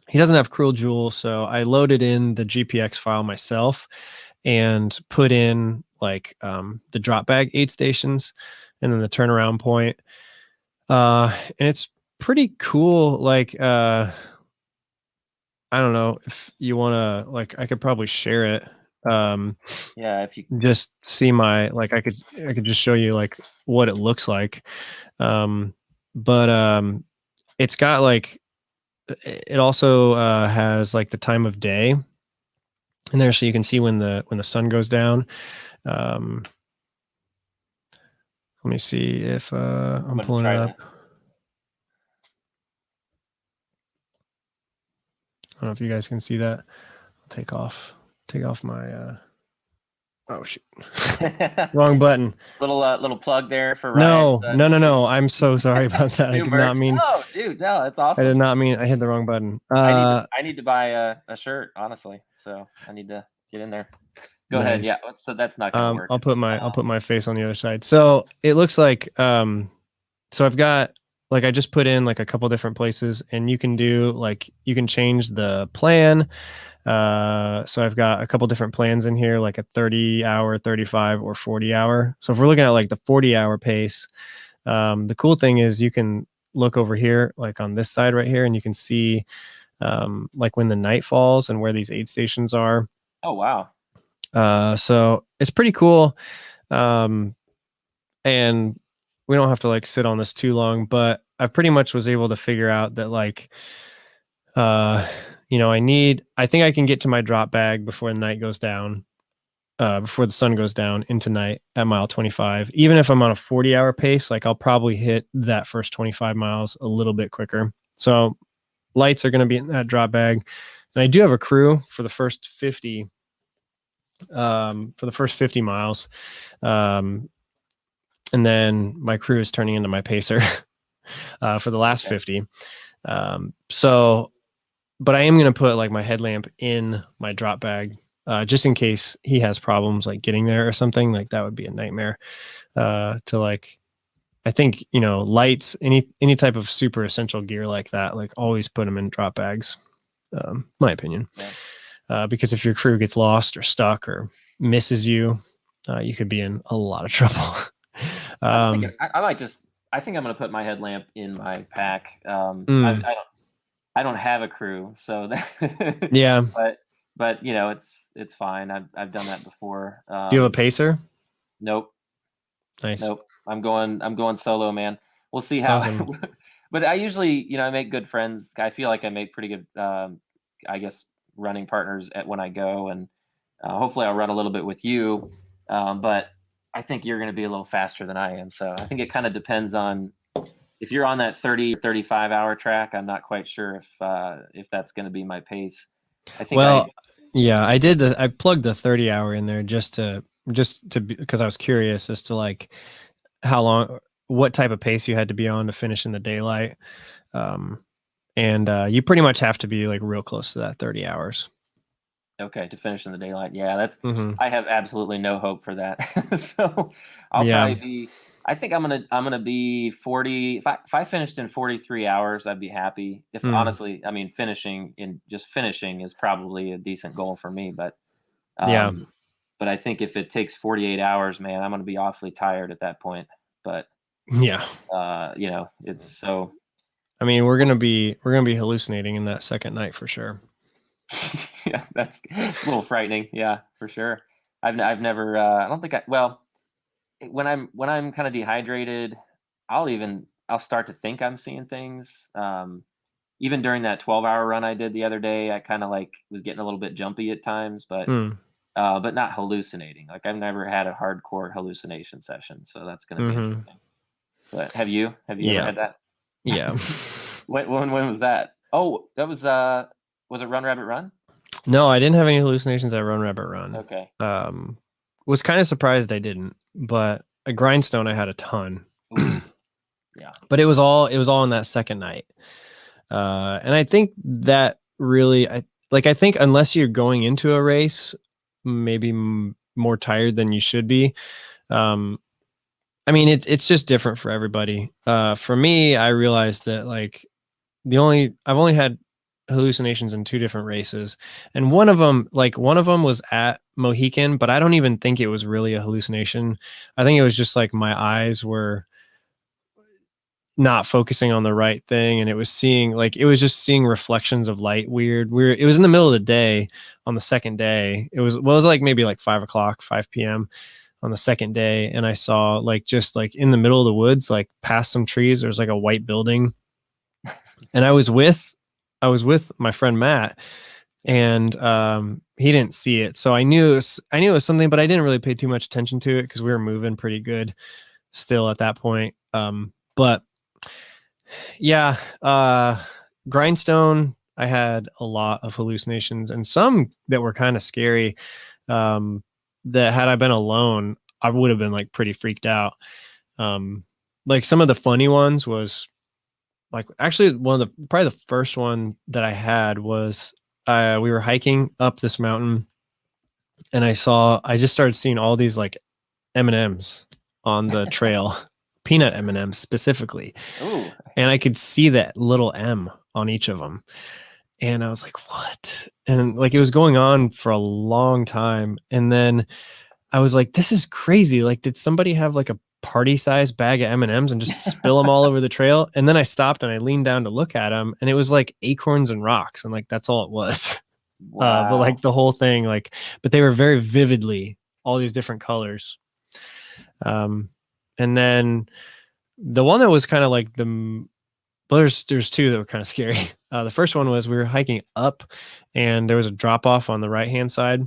He doesn't have Cruel Jewel, so I loaded in the GPX file myself and put in like the drop bag aid stations and then the turnaround point. And it's pretty cool. Like I don't know if you want to, like, I could probably share it. Yeah, if you. Just see I could just show you like what it looks like. But it's got like, it also has like the time of day in there, so you can see when the sun goes down. Let me see if I'm I'm gonna pulling it try up. to. I don't know if you guys can see that. I'll take off my oh shoot. Wrong button. Little plug there for Ryan's No. I'm so sorry about that. I new did not merch. mean No, dude, no, that's I did awesome. not mean I hit the wrong button. I need to buy a shirt, honestly. So I need to get in there. Go ahead. Yeah. Nice. So that's not gonna work. I'll put my face on the other side. So it looks like so I've got like I just put in like a couple different places, and you can do like you can change the plan. So I've got a couple different plans in here, like a 30-hour, 35 or 40-hour. So if we're looking at like the 40-hour pace, the cool thing is you can look over here, like on this side right here, and you can see like when the night falls and where these aid stations are. Oh wow. So it's pretty cool. Um, and we don't have to like sit on this too long, but I pretty much was able to figure out that like, I think I can get to my drop bag before the night goes down, before the sun goes down into night at mile 25. Even if I'm on a 40-hour pace, like I'll probably hit that first 25 miles a little bit quicker. So lights are going to be in that drop bag. And I do have a crew for the first 50, miles. And then my crew is turning into my pacer for the last 50. But I am going to put like my headlamp in my drop bag, just in case he has problems like getting there or something. Like that would be a nightmare. To like, I think, lights, any type of super essential gear like that, like always put them in drop bags. My opinion. Yeah. Because if your crew gets lost or stuck or misses you, you could be in a lot of trouble. I was thinking I think I'm gonna put my headlamp in my pack. I don't have a crew, so that, yeah. But it's fine. I've done that before. Do you have a pacer? Nope. Nice. Nope. I'm going solo, man. We'll see how. Awesome. But I usually, I make good friends. I feel like I make pretty good, I guess, running partners when I go, and hopefully I'll run a little bit with you. But I think you're going to be a little faster than I am. So I think it kind of depends on if you're on that 30 or 35 hour track. I'm not quite sure if that's going to be my pace. I think. Yeah, I plugged the 30-hour in there just to because I was curious as to like how long, what type of pace you had to be on to finish in the daylight. And you pretty much have to be like real close to that 30 hours. Okay, to finish in the daylight. Yeah, that's. I have absolutely no hope for that. So I'll probably be. I think I'm gonna be 40. If I finished in 43 hours, I'd be happy. If honestly, I mean, finishing is probably a decent goal for me. But but I think if it takes 48 hours, man, I'm gonna be awfully tired at that point. But Yeah. You know, it's so. I mean, we're gonna be hallucinating in that second night for sure. Yeah, it's a little frightening. Yeah, for sure. I've never. I don't think I. Well, when I'm kind of dehydrated, I'll start to think I'm seeing things. Even during that 12-hour run I did the other day, I kind of like was getting a little bit jumpy at times, Mm. but not hallucinating. Like I've never had a hardcore hallucination session, so that's going to be Mm-hmm. interesting. But have you ever Yeah. had that? Yeah. When was that? Oh, that was it Run Rabbit Run? No, I didn't have any hallucinations at Run Rabbit Run. Okay. Was kind of surprised I didn't, but a grindstone I had a ton. Ooh, yeah. But it was all in that second night. And I think that really I think unless you're going into a race maybe more tired than you should be, um I mean it's just different for everybody. For me, I realized that like I've only had hallucinations in two different races, and one of them was at Mohican, but I don't even think it was really a hallucination. I think it was just like my eyes were not focusing on the right thing, and it was just seeing reflections of light weird. It was in the middle of the day on the second day. It was like maybe like 5 o'clock 5 p.m on the second day, and I saw like just like in the middle of the woods, like past some trees, there was like a white building, and I was with my friend Matt, and he didn't see it, so I knew it was something, but I didn't really pay too much attention to it because we were moving pretty good still at that point. But yeah, grindstone, I had a lot of hallucinations and some that were kind of scary. Um, that had I been alone, I would have been like pretty freaked out. Like some of the funny ones was like actually probably the first one that I had was we were hiking up this mountain, and I just started seeing all these like M&Ms on the trail, peanut M&Ms specifically, Ooh. and I could see that little M on each of them. And I was like, what? And like it was going on for a long time. And then I was like, this is crazy. Like, did somebody have like a party size bag of M&Ms and just spill them all over the trail? And then I stopped and I leaned down to look at them, and it was like acorns and rocks. And like, that's all it was. But Wow. like the whole thing, like, but they were very vividly all these different colors. Um, and then the one that was kind of like well, there's two that were kind of scary. The first one was we were hiking up, and there was a drop off on the right hand side,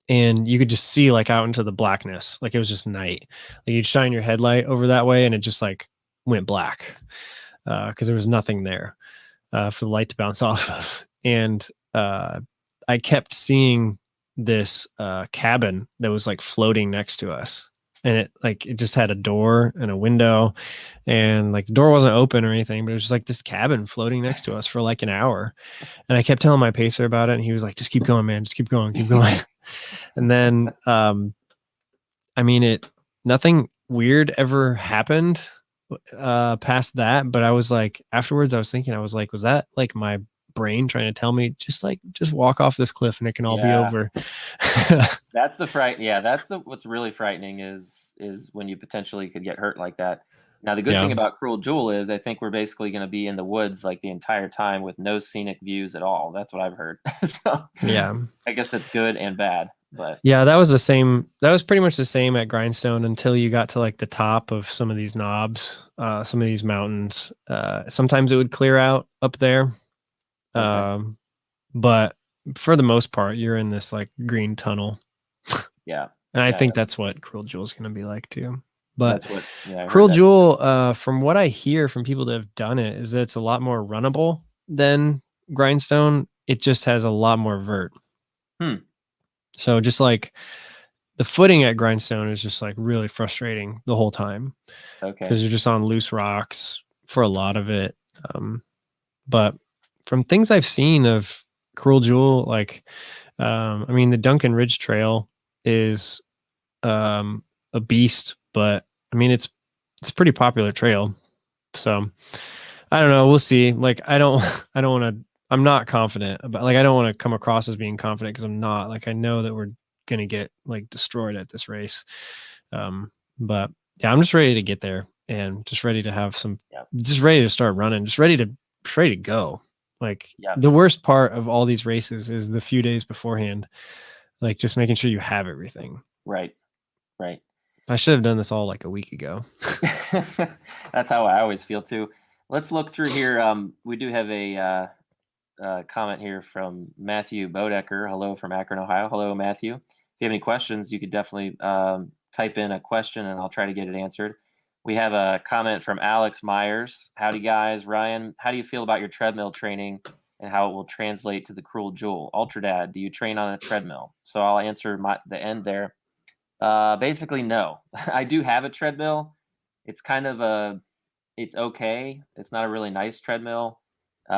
and you could just see like out into the blackness, like it was just night. Like you'd shine your headlight over that way, and it just like went black because there was nothing there for the light to bounce off of. And I kept seeing this cabin that was like floating next to us, and it just had a door and a window, and like the door wasn't open or anything, but it was just like this cabin floating next to us for like an hour. And I kept telling my pacer about it, and he was like, just keep going, man, just keep going, keep going. And then I mean, nothing weird ever happened past that, but I was like, afterwards I was thinking, I was like, was that like my brain trying to tell me just walk off this cliff and it can all be Yeah. over? That's the fright. Yeah, that's what's really frightening is when you potentially could get hurt like that. Now, the good Yeah. thing about Cruel Jewel is I think we're basically going to be in the woods like the entire time with no scenic views at all. That's what I've heard. So Yeah. I guess that's good and bad, but Yeah, that was the same. That was pretty much the same at Grindstone until you got to like the top of some of these knobs, some of these mountains. Sometimes it would clear out up there. okay. But for the most part, you're in this like green tunnel. Yeah. And I Yeah, think that's what Cruel Jewel is going to be like too. But that's what I heard Cruel that. Jewel, from what I hear from people that have done it, is that it's a lot more runnable than Grindstone. It just has a lot more vert. Hmm. So just like the footing at Grindstone is just like really frustrating the whole time Okay. because you're just on loose rocks for a lot of it. But from things I've seen of Cruel Jewel, like, I mean, the Duncan Ridge Trail is a beast, but I mean, it's a pretty popular trail. So I don't know. We'll see. Like, I don't want to, I'm not confident about, like, I don't want to come across as being confident because I'm not. Like, I know that we're going to get like destroyed at this race. But yeah, I'm just ready to get there and just ready to have some, Yeah. just ready to start running, just ready to go. Like Yeah. the worst part of all these races is the few days beforehand, like just making sure you have everything. Right. Right. I should have done this all like a week ago. That's how I always feel too. Let's look through here. We do have a comment here from Matthew Bodecker. Hello from Akron, Ohio. Hello, Matthew. If you have any questions, you could definitely type in a question and I'll try to get it answered. We have a comment from Alex Myers. Howdy, guys. Ryan, how do you feel about your treadmill training and how it will translate to the Cruel Jewel? UltraDad, do you train on a treadmill? So I'll answer the end there. Basically, no. I do have a treadmill. It's kind of it's okay. It's not a really nice treadmill.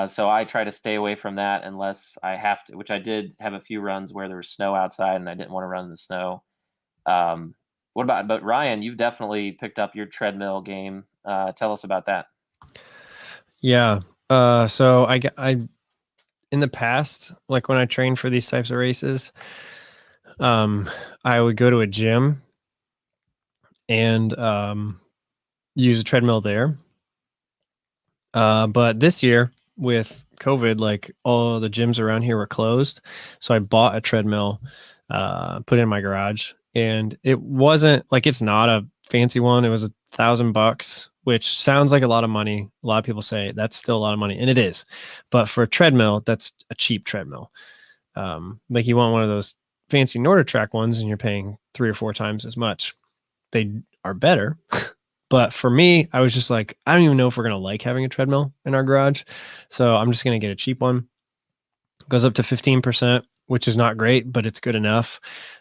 So I try to stay away from that unless I have to, which I did have a few runs where there was snow outside and I didn't want to run in the snow. Um, but Ryan, you've definitely picked up your treadmill game. Tell us about that. Yeah. So I in the past, like when I trained for these types of races, I would go to a gym and use a treadmill there. But this year with COVID, like all the gyms around here were closed. So I bought a treadmill, put it in my garage, and it wasn't like, it's not a fancy one. It was $1,000, which sounds like a lot of money. A lot of people say that's still a lot of money, and it is. But for a treadmill, that's a cheap treadmill. Like you want one of those fancy NordicTrack ones and you're paying 3 or 4 times as much. They are better. But for me, I was just like, I don't even know if we're going to like having a treadmill in our garage. So I'm just going to get a cheap one. It goes up to 15%, which is not great, but it's good enough.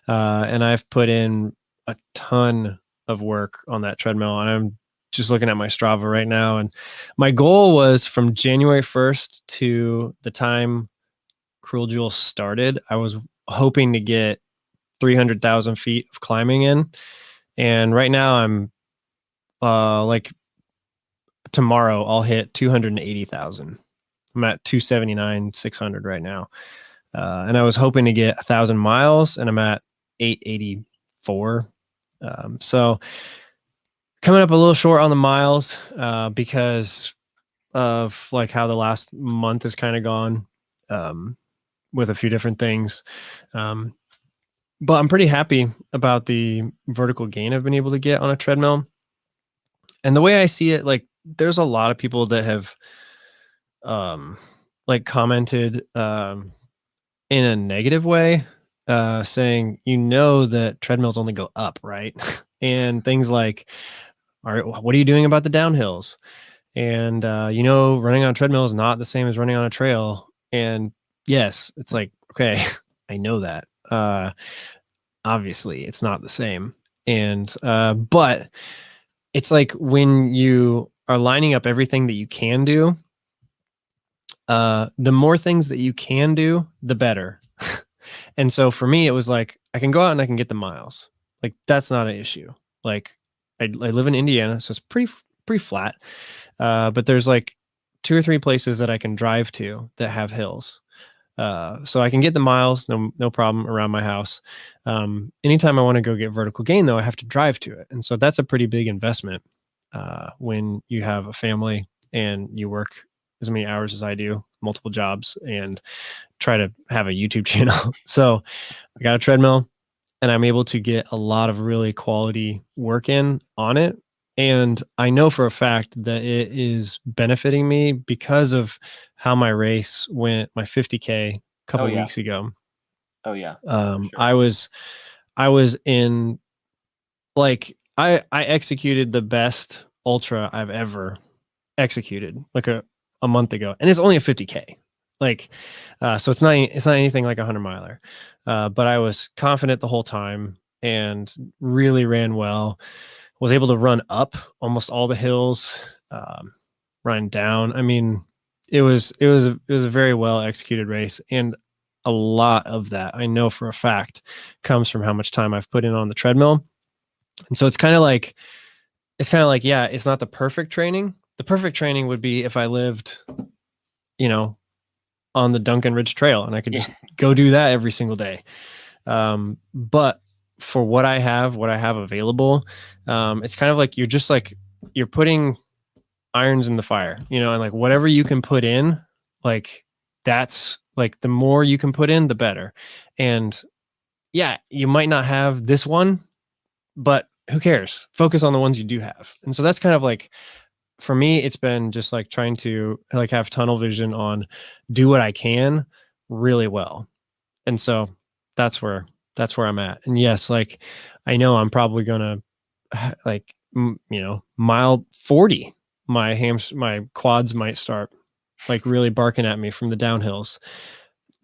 And I've put in a ton of work on that treadmill. And I'm just looking at my Strava right now. And my goal was from January 1st to the time Cruel Jewel started, I was hoping to get 300,000 feet of climbing in. And right now I'm like tomorrow I'll hit 280,000. I'm at 279,600 right now. And I was hoping to get 1,000 miles and I'm at 884. So coming up a little short on the miles because of like how the last month has kind of gone with a few different things. But I'm pretty happy about the vertical gain I've been able to get on a treadmill. And the way I see it, like there's a lot of people that have like commented in a negative way, saying, that treadmills only go up, right? And things like, all right, what are you doing about the downhills? And running on a treadmill is not the same as running on a trail. And yes, it's like, okay, I know that. Obviously it's not the same. And but it's like when you are lining up everything that you can do, the more things that you can do, the better. And so for me, it was like, I can go out and I can get the miles. Like that's not an issue. Like I live in Indiana, so it's pretty flat. But there's like 2 or 3 places that I can drive to that have hills. So I can get the miles, no problem around my house. Anytime I want to go get vertical gain though, I have to drive to it. And so that's a pretty big investment when you have a family and you work as many hours as I do, multiple jobs, and try to have a YouTube channel. So I got a treadmill and I'm able to get a lot of really quality work in on it. And I know for a fact that it is benefiting me because of how my race went, my 50K a couple weeks ago. Oh yeah. Sure. I was in like, I executed the best ultra I've ever executed like a month ago, and it's only a 50K. Like, so it's not anything like a 100-miler. But I was confident the whole time and really ran well. Was able to run up almost all the hills, run down. I mean, it was a very well executed race, and a lot of that I know for a fact comes from how much time I've put in on the treadmill. And so it's kind of like, yeah, it's not the perfect training. The perfect training would be if I lived, on the Duncan Ridge Trail and I could just go do that every single day. But for what I have available, it's kind of like you're putting irons in the fire, and like whatever you can put in, like that's like the more you can put in, the better. And yeah, you might not have this one, but who cares? Focus on the ones you do have. And so that's kind of like, for me, it's been just like trying to like have tunnel vision on do what I can really well. And so that's where I'm at. And yes, like I know I'm probably gonna like mile 40, my quads might start like really barking at me from the downhills.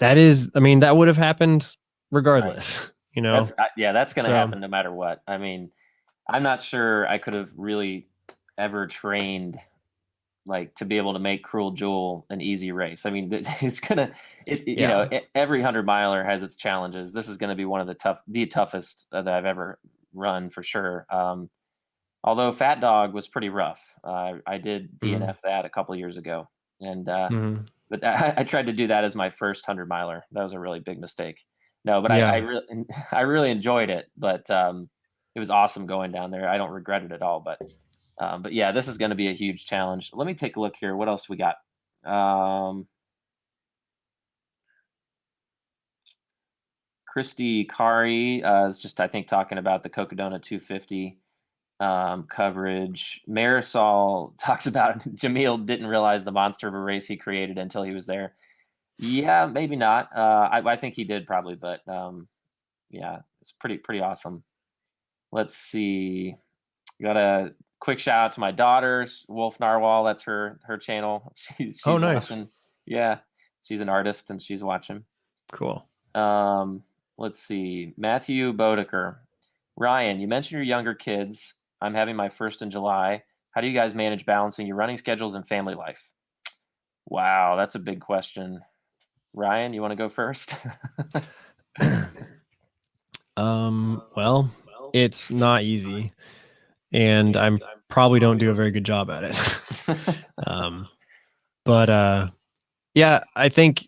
I mean, that would have happened Right. regardless, Yeah, that's going to So happen no matter what. I mean, I'm not sure I could have really ever trained like to be able to make Cruel Jewel an easy race. I mean, it's gonna, yeah. every 100 miler has its challenges. This is going to be one of the toughest that I've ever run for sure. Although Fat Dog was pretty rough. I did Hmm. DNF that a couple years ago, and Hmm. but I tried to do that as my first 100 miler. That was a really big mistake. No, but I Yeah. really I really enjoyed it. But it was awesome going down there. I don't regret it at all. But yeah, this is going to be a huge challenge. Let me take a look here. What else we got? Um, Christy Kari is just, I think, talking about the Cocodona 250 coverage. Marisol talks about Jamil didn't realize the monster of a race he created until he was there. Yeah, maybe not. I think he did probably, but yeah, it's pretty awesome. Let's see. Got a quick shout out to my daughters, Wolf Narwhal. That's her channel. Oh, She's nice. watching. Yeah, she's an artist and she's watching. Cool. Um, let's see. Matthew Bodeker. Ryan, you mentioned your younger kids. I'm having my first in July. How do you guys manage balancing your running schedules and family life? Wow, that's a big question. Ryan, you want to go first? Well, it's not easy, and I'm probably don't do a very good job at it. um, but yeah, I think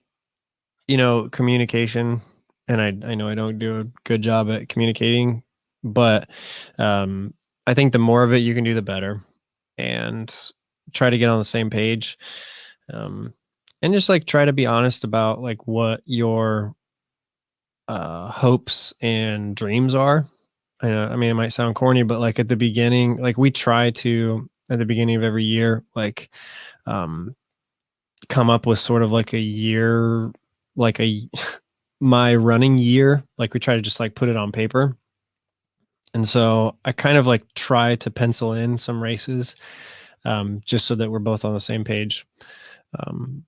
communication, and I know I don't do a good job at communicating, but I think the more of it you can do, the better, and try to get on the same page, um, and just like try to be honest about like what your hopes and dreams are. I mean, it might sound corny, but like at the beginning, like we try to at the beginning of every year, like um, come up with sort of like a year, like a my running year. Like we try to just like put it on paper. And so I kind of like try to pencil in some races, just so that we're both on the same page.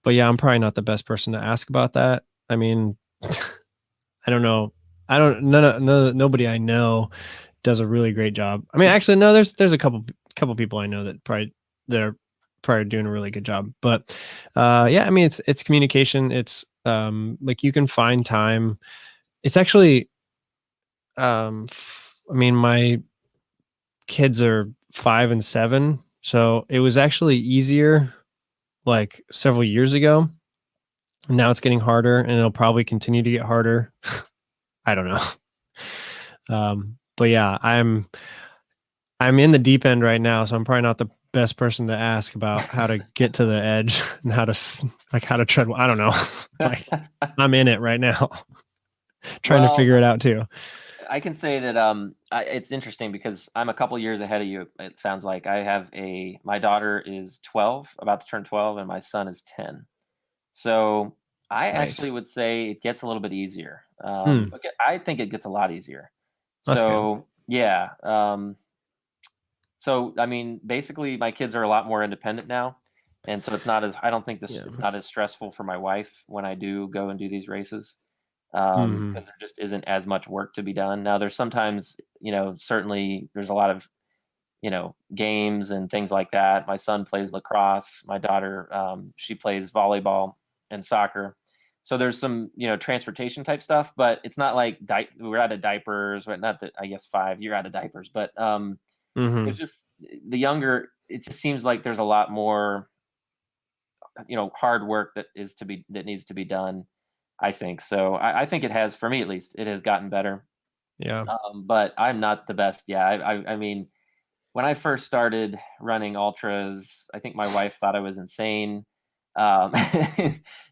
But yeah, I'm probably not the best person to ask about that. I mean, I don't know. I don't. Nobody I know does a really great job. I mean, actually, no. There's a couple people I know that they're probably doing a really good job. But yeah, I mean, it's communication. It's like you can find time. It's actually I mean, my kids are 5 and 7, so it was actually easier like several years ago. Now it's getting harder, and it'll probably continue to get harder. I don't know. But yeah, I'm in the deep end right now, so I'm probably not the best person to ask about how to get to the edge and like how to tread. I don't know. Like I'm in it right now, trying to Well, figure it out too. I can say that it's interesting because I'm a couple years ahead of you. It sounds like my daughter is 12, about to turn 12, and my son is 10. So I actually Nice. would say it gets a little bit easier. Hmm. Okay, I think it gets a lot easier. That's good. So yeah. So I mean, basically, my kids are a lot more independent now, and so it's not as I don't think this Yeah. it's not as stressful for my wife when I do go and do these races, Hmm. because there just isn't as much work to be done. Now, there's sometimes, certainly there's a lot of, games and things like that. My son plays lacrosse. My daughter, she plays volleyball and soccer. So there's some, transportation type stuff, but it's not like we're out of diapers. But not that I guess 5, you're out of diapers, but Hmm. it's just the younger. It just seems like there's a lot more, hard work that needs to be done. I think so. I think it has, for me at least, it has gotten better. Yeah. But I'm not the best. Yeah, I mean, when I first started running ultras, I think my wife thought I was insane. Um,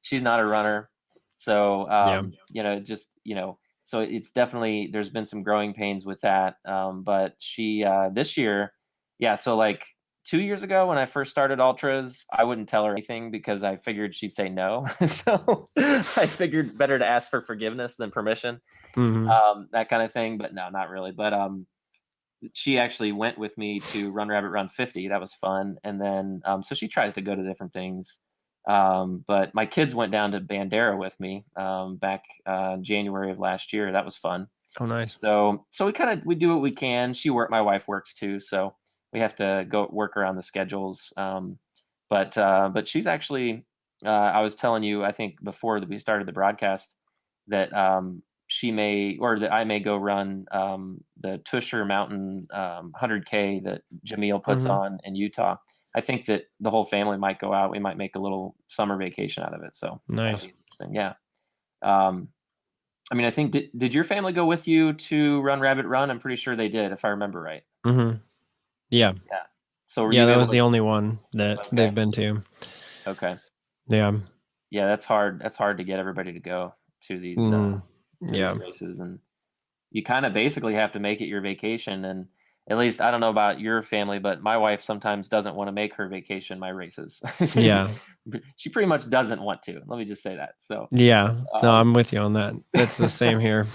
she's not a runner, so Yeah. just so it's definitely there's been some growing pains with that. But she this year, yeah, so like 2 years ago when I first started ultras, I wouldn't tell her anything because I figured she'd say no. So I figured better to ask for forgiveness than permission, Hmm. that kind of thing. But no, not really. But she actually went with me to Run Rabbit Run 50. That was fun. And then, so she tries to go to different things. But my kids went down to Bandera with me back January of last year. That was fun. Oh, nice. So we do what we can. My wife works too, so we have to go work around the schedules. But she's actually, I was telling you, I think before that we started the broadcast, that she may or that I may go run the Tusher Mountain 100K that Jameel puts Hmm. on in Utah. I think that the whole family might go out. We might make a little summer vacation out of it. So that'll Nice. be interesting. Yeah. Um, I mean, I think did your family go with you to Run Rabbit Run? I'm pretty sure they did, if I remember right. Hmm. Yeah. Yeah. So were Yeah, you that able was to? the only one that Okay. they've been to. Okay. Yeah. Yeah, that's hard. That's hard to get everybody to go to these uh, Hmm. to these Yeah. races, and you kind of basically have to make it your vacation. And at least I don't know about your family, but my wife sometimes doesn't want to make her vacation my races. Yeah. She pretty much doesn't want to. Let me just say that. So, Yeah. No, um, I'm with you on that. That's the same here.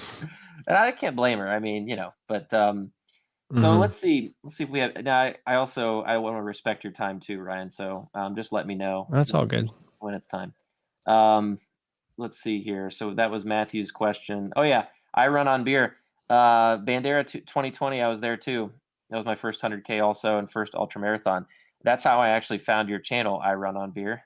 and I can't blame her. I mean, but so Hmm. let's see if we have. Now, I want to respect your time too, Ryan. So just let me know That's all good. when it's time. Um, let's see here. So that was Matthew's question. Oh yeah, I run on beer. Bandera 2020. I was there too. That was my first 100K also and first ultra marathon. That's how I actually found your channel. I run on beer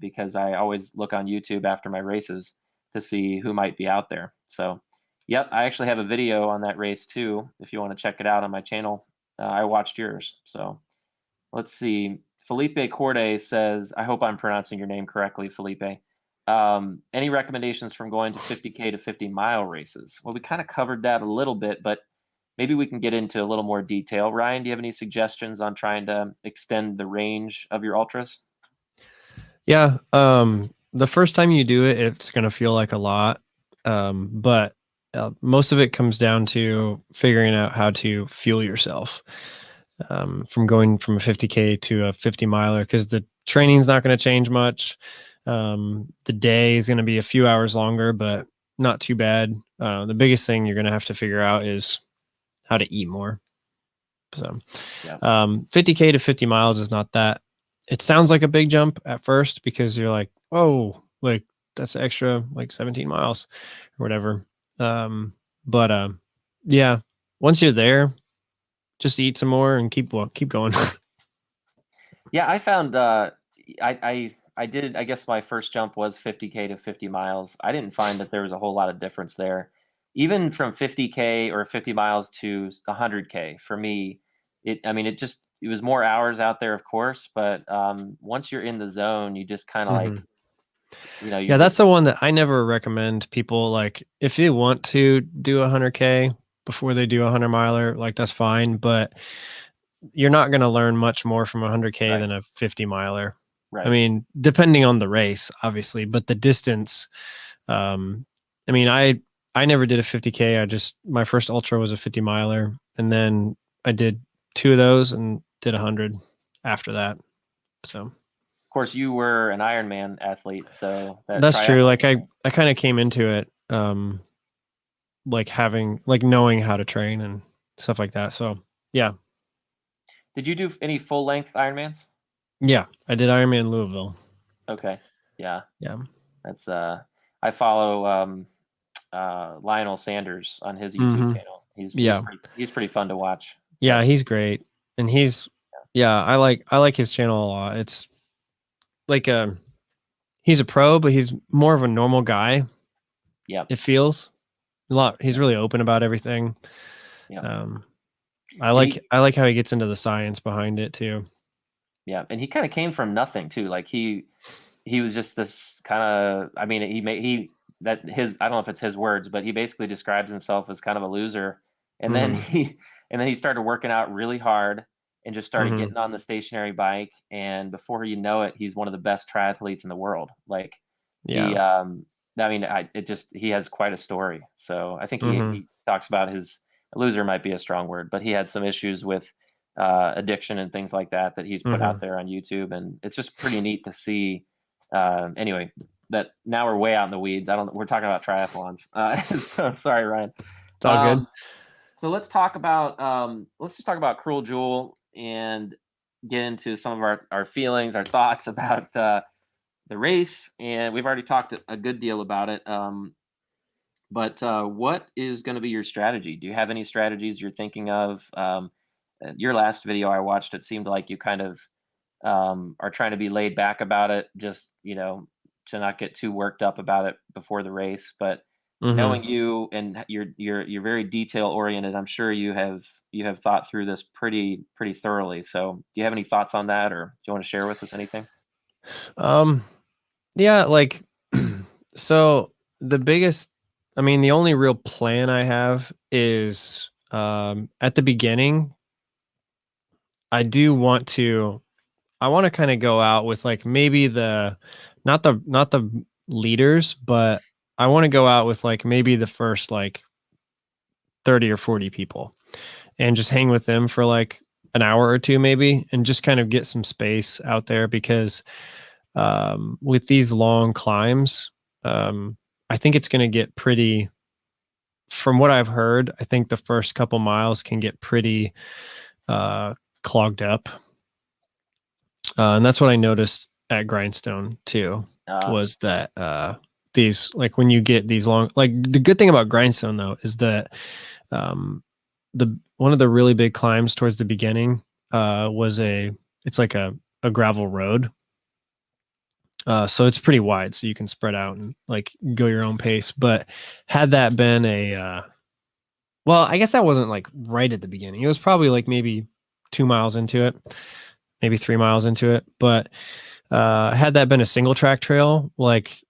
because I always look on YouTube after my races to see who might be out there. So, yep, I actually have a video on that race too. If you want to check it out on my channel, I watched yours. So let's see. Felipe Corday says, I hope I'm pronouncing your name correctly, Felipe. Any recommendations from going to 50K to 50-mile races? Well, we kind of covered that a little bit, but maybe we can get into a little more detail. Ryan, do you have any suggestions on trying to extend the range of your ultras? Yeah. The first time you do it, it's going to feel like a lot. But most of it comes down to figuring out how to fuel yourself from going from a 50K to a 50 miler, because the training's not going to change much. The day is going to be a few hours longer, but not too bad. The biggest thing you're going to have to figure out is how to eat more. So, Yeah. 50K to 50 miles is not that. It sounds like a big jump at first because you're like, oh, like that's extra, like 17 miles or whatever. But yeah, once you're there, just eat some more and keep going. Yeah, I found I did I guess my first jump was 50K to 50 miles. I didn't find that there was a whole lot of difference there. Even from 50K or 50 miles to 100K for me, it was more hours out there of course, but once you're in the zone, you just kind of like, Mhm. you Yeah, just that's the one that I never recommend people, like, if you want to do 100K before they do a 100 miler, like that's fine, but you're not going to learn much more from a 100K right, than a 50 miler. I right. mean, depending on the race, obviously, but the distance, um, I mean, I never did a 50K. My first ultra was a 50 miler, and then I did two of those and did 100 after that. So Of course, you were an Ironman athlete, so that that's true. triathlon Like thing. I kind of came into it, like knowing how to train and stuff like that. So yeah, Did you do any full length Ironmans? yeah, I did Ironman Louisville. Okay. Yeah. Yeah. That's I follow Lionel Sanders on his YouTube Hmm. channel. Yeah. He's pretty fun to watch. Yeah, So he's great. And yeah, I like his channel a lot. It's like he's a pro, but he's more of a normal guy. yeah, It feels a lot. He's yeah, really open about everything. yeah. Um, I And like I like how he gets into the science behind it too. he kind of came from nothing too. Like he was just this kind of. I mean, he that his, I don't know if it's his words, but he basically describes himself as kind of a loser. And then Mhm. he started working out really hard and just started Mhm. getting on the stationary bike. And before you know it, he's one of the best triathletes in the world. Like he, Yeah. I mean, he has quite a story. So I think Mhm. he talks about his, loser might be a strong word, but he had some issues with addiction and things like that that he's put out Mhm. there on YouTube, and it's just pretty neat to see. Anyway, that now we're way out in the weeds. I don't. We're talking about triathlons. So sorry, Ryan. It's all good. Um, so let's just talk about Cruel Jewel and get into some of our feelings, our thoughts about the race. And we've already talked a good deal about it. But what is going to be your strategy? Do you have any strategies you're thinking of? Your last video I watched, it seemed like you kind of are trying to be laid back about it, just to not get too worked up about it before the race. But knowing Mhm. you and you're very detail oriented, I'm sure you have thought through this pretty thoroughly. So, do you have any thoughts on that, or do you want to share with us anything? Um, yeah, like, so the biggest, I mean, the only real plan I have is, at the beginning, I do want to, I want to kind of go out with like maybe not the leaders, but I want to go out with like maybe the first like 30 or 40 people and just hang with them for like an hour or two maybe, and just kind of get some space out there because with these long climbs, I think it's going to get pretty, from what I've heard, I think the first couple miles can get pretty uh, clogged up. And that's what I noticed at Grindstone too, Uh, was that these, like when you get these long, like the good thing about Grindstone though is that um, the one of the really big climbs towards the beginning was it's like a gravel road. So it's pretty wide, so you can spread out and like go your own pace. But had that been well, I guess that wasn't like right at the beginning. It was probably like maybe 2 miles into it, maybe 3 miles into it. But had that been a single track trail, like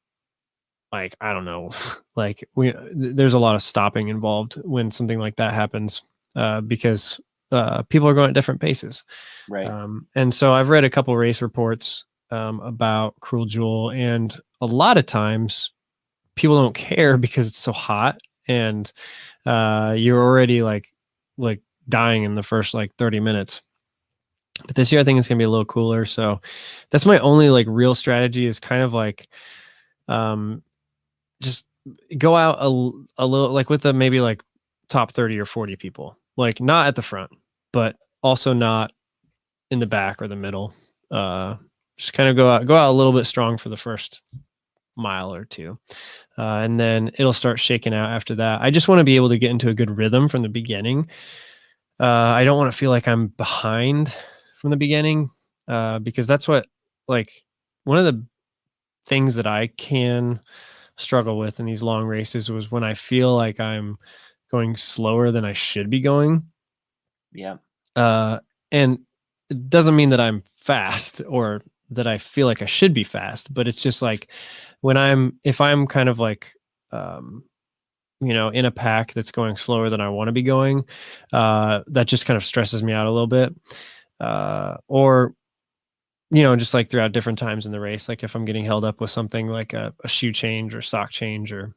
I don't know, like there's a lot of stopping involved when something like that happens, because people are going at different paces. right. And so I've read a couple race reports about Cruel Jewel, and a lot of times people don't care because it's so hot, and you're already like dying in the first like 30 minutes. But this year I think it's gonna be a little cooler. So that's my only like real strategy, is kind of like um just go out a little, like with the maybe like top 30 or 40 people, like not at the front, but also not in the back or the middle. Just kind of go out a little bit strong for the first mile or two, and then it'll start shaking out after that. I just want to be able to get into a good rhythm from the beginning. I don't want to feel like I'm behind from the beginning, because that's what, like, one of the things that I can struggle with in these long races was when I feel like I'm going slower than I should be going. Yeah. Uh, and it doesn't mean that I'm fast or that I feel like I should be fast, but it's just like if I'm kind of like, um, in a pack that's going slower than I want to be going, that just kind of stresses me out a little bit. Or, just like throughout different times in the race, like if I'm getting held up with something like a shoe change or sock change, or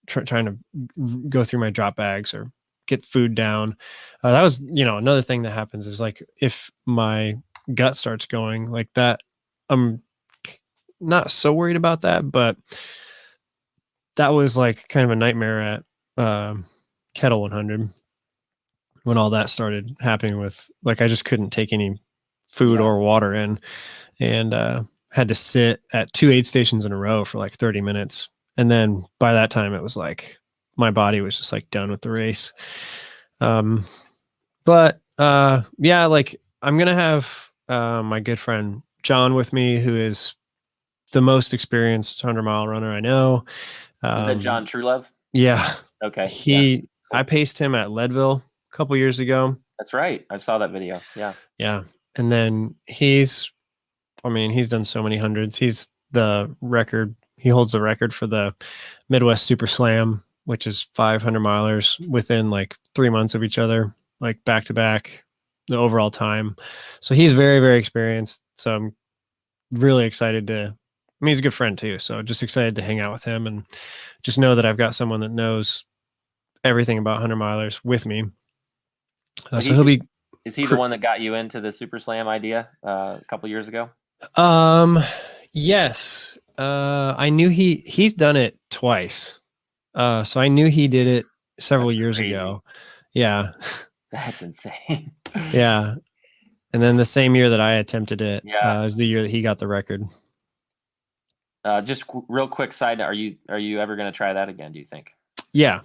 trying to go through my drop bags or get food down. That was, another thing that happens is like if my gut starts going like that, I'm not so worried about that, but that was like kind of a nightmare at Kettle 100 when all that started happening, with like I just couldn't take any food Yeah. or water in, and had to sit at two aid stations in a row for like 30 minutes. And then by that time, it was like my body was just like done with the race. Um, but yeah, like I'm gonna have my good friend John with me, who is the most experienced 100-mile runner I know. Is that John Um, Truelove? yeah, Okay. Yeah. I Cool. paced him at Leadville a couple years ago. That's right. I saw that video. Yeah. Yeah, and then I mean, he's done so many hundreds. He's the record. He holds the record for the Midwest Super Slam, which is 500 milers within like 3 months of each other, like back to back, the overall time. So he's very, very experienced. So I'm really excited to, I mean, he's a good friend too. So just excited to hang out with him and just know that I've got someone that knows everything about 100 milers with me. So So he'll be, is he the one that got you into the Super Slam idea a couple years ago? yes. I knew he's done it twice. So I knew he did it several years ago. Yeah. That's insane. Yeah. And then the same year that I attempted it, Yeah. is the year that he got the record. Just real quick side note, are you ever going to try that again, do you think? Yeah.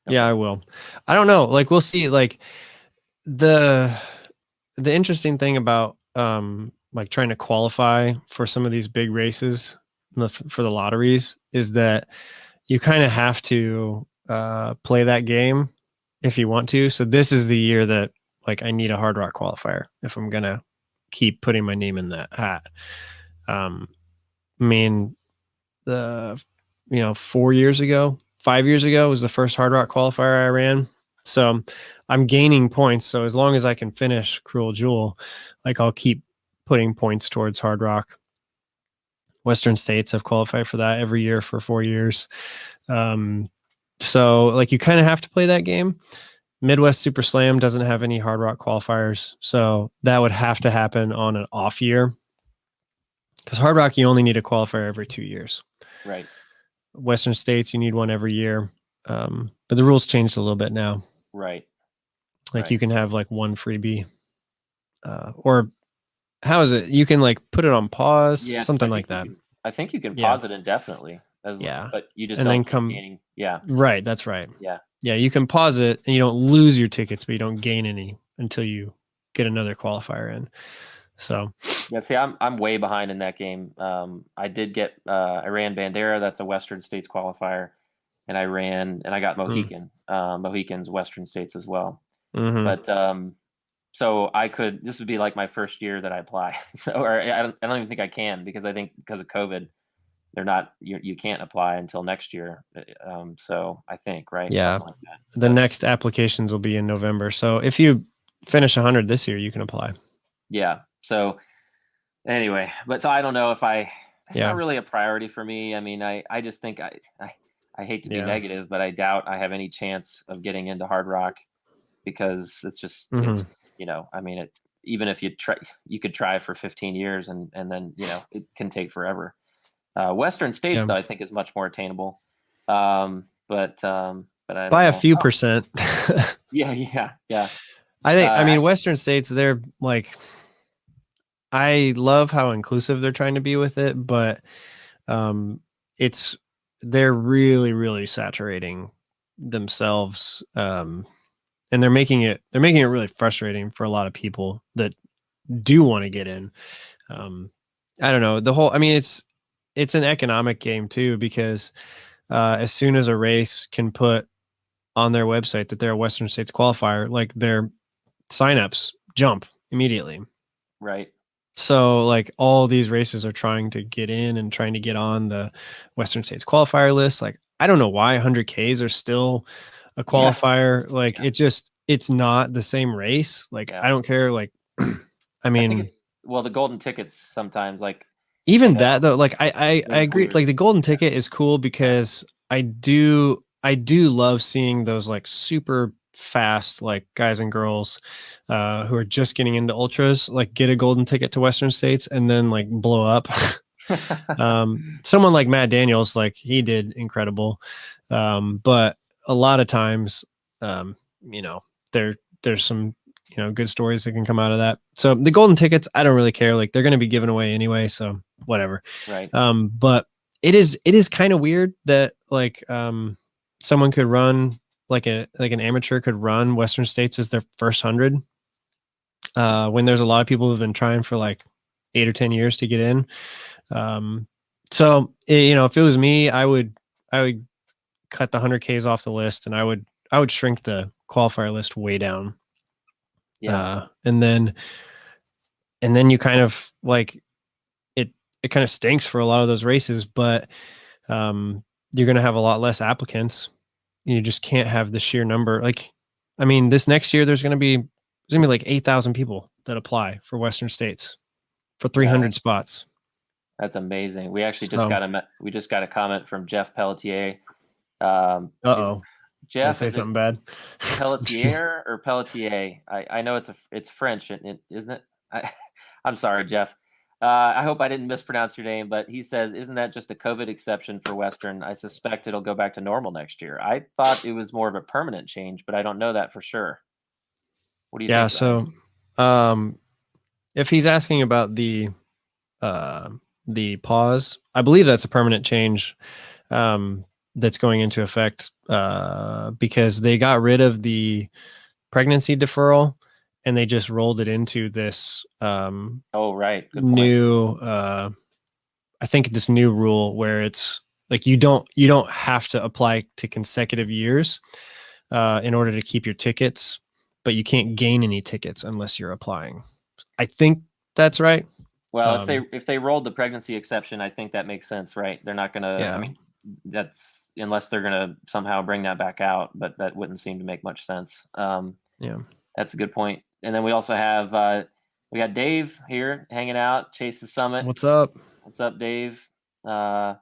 Okay. Yeah, I will. I don't know. Like we'll see. Like the interesting thing about like trying to qualify for some of these big races for the lotteries is that you kind of have to play that game if you want to. So this is the year that like I need a Hard Rock qualifier if I'm gonna keep putting my name in that hat. I mean, the 4 years ago, 5 years ago was the first Hard Rock qualifier I ran. So I'm gaining points. So as long as I can finish Cruel Jewel, like I'll keep putting points towards Hard Rock. Western States have qualified for that every year for 4 years. So like you kind of have to play that game. Midwest Super Slam doesn't have any Hard Rock qualifiers. So that would have to happen on an off year. Because Hard Rock, you only need a qualifier every 2 years. Right. Western States, you need one every year. But the rules changed a little bit now. Right. Like you can have like one freebie. Or how is it? You can like put it on pause, something like that. I think you can pause it indefinitely. But you just and don't then come gaining. Yeah. Right. That's right. Yeah. Yeah. You can pause it and you don't lose your tickets, but you don't gain any until you get another qualifier in. So yeah, see, I'm way behind in that game. I did get I ran Bandera, that's a Western States qualifier, and I got Mohican. Mohican's Western States as well. But so this would be like my first year that I apply. So or I don't even think I can because I think because of COVID, they're not you can't apply until next year. So I think, right? Yeah. Something like that. The next applications will be in November. So if you finish 100 this year, you can apply. Yeah. So anyway, but so I don't know if it's not really a priority for me. I mean, I just think I hate to be negative, but I doubt I have any chance of getting into Hard Rock because it's just, it's, I mean, even if you could try for 15 years and then, it can take forever. Western States though, I think is much more attainable. But I don't by know. A few percent. Yeah. I mean, Western States, they're like, I love how inclusive they're trying to be with it, but they're really, really saturating themselves. And they're making it really frustrating for a lot of people that do want to get in. I don't know. I mean, it's an economic game too, because as soon as a race can put on their website that they're a Western States qualifier, like their signups jump immediately. Right. So like all these races are trying to get in and trying to get on the Western States qualifier list. Like, I don't know why 100Ks are still a qualifier. Like it's not the same race. Like, I don't care. Like, I mean, I think the golden tickets sometimes like even that though, like I agree. Weird. Like the golden ticket is cool because I do love seeing those like super fast like guys and girls who are just getting into ultras like get a golden ticket to Western States and then like blow up. Someone like Matt Daniels, like he did incredible, but a lot of times there's some good stories that can come out of that. So the golden tickets, I don't really care. Like they're going to be given away anyway, so whatever. Right. But it is kind of weird that like someone could run like an amateur could run Western States as their first 100 when there's a lot of people who've been trying for like 8 or 10 years to get in. So if it was me, I would cut the 100Ks off the list and I would shrink the qualifier list way down. Yeah. And then you kind of like it kind of stinks for a lot of those races, but you're going to have a lot less applicants. You just can't have the sheer number. Like, I mean, this next year, there's going to be like 8,000 people that apply for Western states for 300 spots. That's amazing. We actually So, just got a comment from Jeff Pelletier. uh-oh. Did I Jeff, say is it something bad? Pelletier or Pelletier? I know it's French, isn't it? I'm sorry, Jeff. I hope I didn't mispronounce your name, but he says, "Isn't that just a COVID exception for Western? I suspect it'll go back to normal next year." I thought it was more of a permanent change, but I don't know that for sure. What do you Yeah. think, Ryan? So, if he's asking about the pause, I believe that's a permanent change. That's going into effect because they got rid of the pregnancy deferral and they just rolled it into this Oh, right. Good point. new I think this new rule where it's like you don't have to apply to consecutive years in order to keep your tickets, but you can't gain any tickets unless you're applying. I think that's right. Well, if they rolled the pregnancy exception, I think that makes sense, right? They're not gonna. Yeah. I mean, that's unless they're gonna somehow bring that back out, but that wouldn't seem to make much sense. Yeah. That's a good point. And then we also have we got Dave here hanging out, Chase the Summit. What's up? What's up, Dave? We're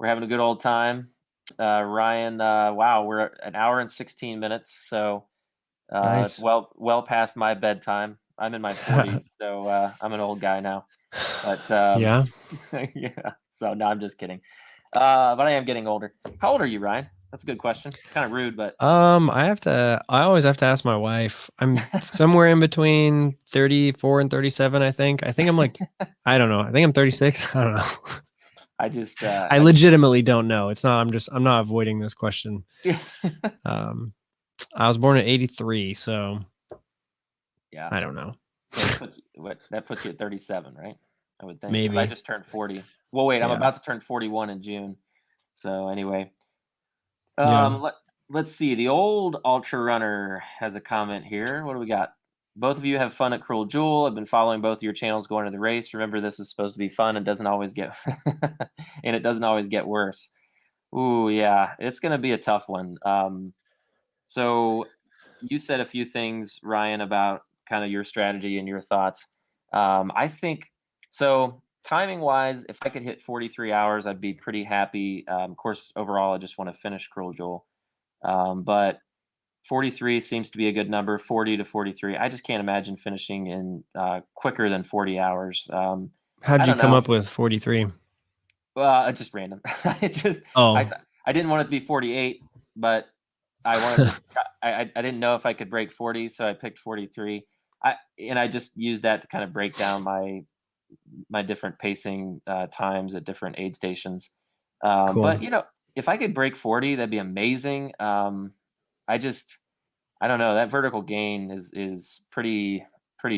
having a good old time. Ryan, wow, we're at an hour and 16 minutes, so it's Nice. well past my bedtime. I'm in my 40s, so I'm an old guy now. But Yeah. yeah. So no, I'm just kidding. But I am getting older. How old are you, Ryan? That's a good question. Kind of rude, but I always have to ask my wife. I'm somewhere in between 34 and 37, I think. I think I'm like, I don't know. I think I'm 36. I don't know. I just I legitimately don't know. It's not, I'm not avoiding this question. I was born in 83, so yeah. I don't know. So that puts you at 37, right? I would think. 'Cause Maybe. I just turned 40. Well, wait, I'm Yeah. about to turn 41 in June. So anyway, Yeah. let's see. The old ultra runner has a comment here. What do we got? Both of you have fun at Cruel Jewel. I've been following both of your channels going to the race. Remember, this is supposed to be fun and doesn't always get and it doesn't always get worse. Ooh, yeah, it's gonna be a tough one. So you said a few things, Ryan, about kind of your strategy and your thoughts. I think so. Timing wise, if I could hit 43 hours, I'd be pretty happy. Of course, overall, I just want to finish Cruel Jewel. But 43 seems to be a good number. 40 to 43. I just can't imagine finishing in quicker than 40 hours. How'd I you don't come know. up with 43? Well, just random. I just Oh, I didn't want it to be 48, but I wanted to. I didn't know if I could break 40, so I picked 43. I just used that to kind of break down my different pacing times at different aid stations. cool. But if I could break 40, that'd be amazing. I just I don't know, that vertical gain is pretty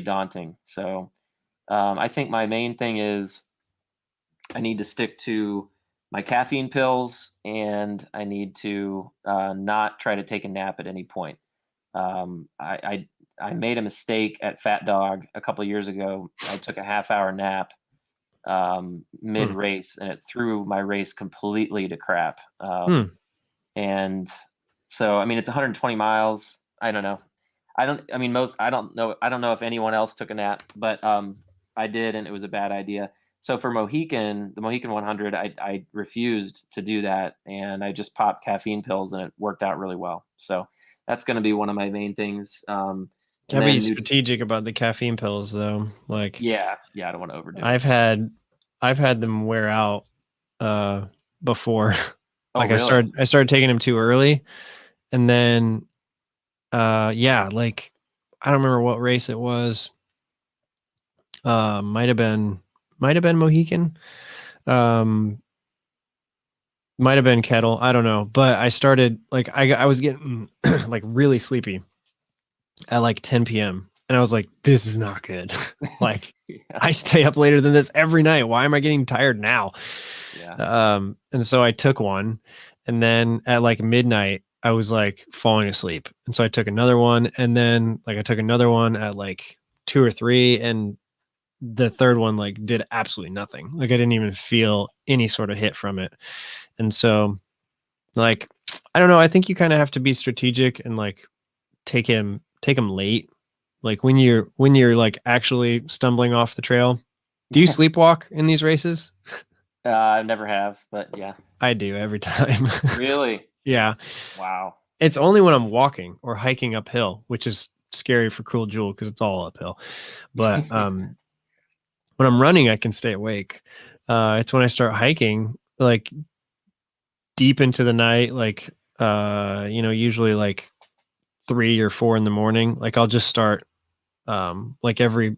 daunting. So I think my main thing is I need to stick to my caffeine pills, and I need to not try to take a nap at any point. I made a mistake at Fat Dog a couple years ago. I took a half-hour nap mid race, and it threw my race completely to crap. And so, I mean, it's 120 miles. I don't know. I mean, I don't know. I don't know if anyone else took a nap, but I did, and it was a bad idea. So for the Mohican 100, I refused to do that, and I just popped caffeine pills, and it worked out really well. So that's going to be one of my main things. And Gotta be then, strategic about the caffeine pills, though. Like, yeah, I don't want to overdo it. I've had them wear out before. Oh, Like, really? I started taking them too early, and then yeah, like I don't remember what race it was. Might have been Mohican. Might have been Kettle. I don't know. But I started like I was getting like really sleepy at like 10 p.m. And I was like, this is not good. Like Yeah. I stay up later than this every night. Why am I getting tired now? Yeah. And so I took one, and then at like midnight, I was like falling asleep. And so I took another one, and then like I took another one at like 2 or 3, and the third one like did absolutely nothing. Like I didn't even feel any sort of hit from it. And so like I don't know, I think you kind of have to be strategic and like take him late. Like when you're like actually stumbling off the trail. Do you sleepwalk in these races? I never have, but yeah. I do every time. Really? Yeah. Wow. It's only when I'm walking or hiking uphill, which is scary for Cruel Jewel because it's all uphill. But when I'm running, I can stay awake. It's when I start hiking, like deep into the night, like usually like 3 or 4 in the morning. Like I'll just start like every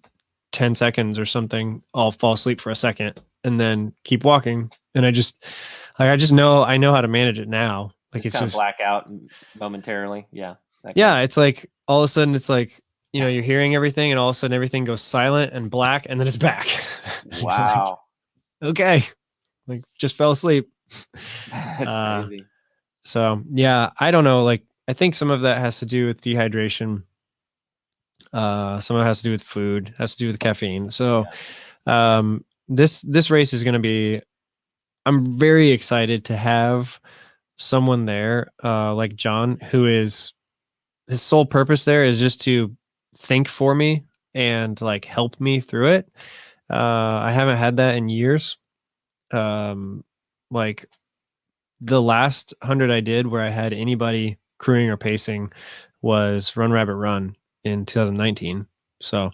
10 seconds or something, I'll fall asleep for a second and then keep walking. And I just know I know how to manage it now. Like Just it's kind of just black out momentarily. Yeah. That kind of yeah, it's like all of a sudden it's like, you're hearing everything and all of a sudden everything goes silent and black and then it's back. You're like, wow. okay, like just fell asleep. That's Uh, crazy. so yeah, I don't know. Like I think some of that has to do with dehydration. Some of it has to do with food, has to do with caffeine. So this race is going to be, I'm very excited to have someone there like John, who is, his sole purpose there is just to think for me and like help me through it. I haven't had that in years. Like the last 100 I did where I had anybody crewing or pacing was Run Rabbit Run in 2019. So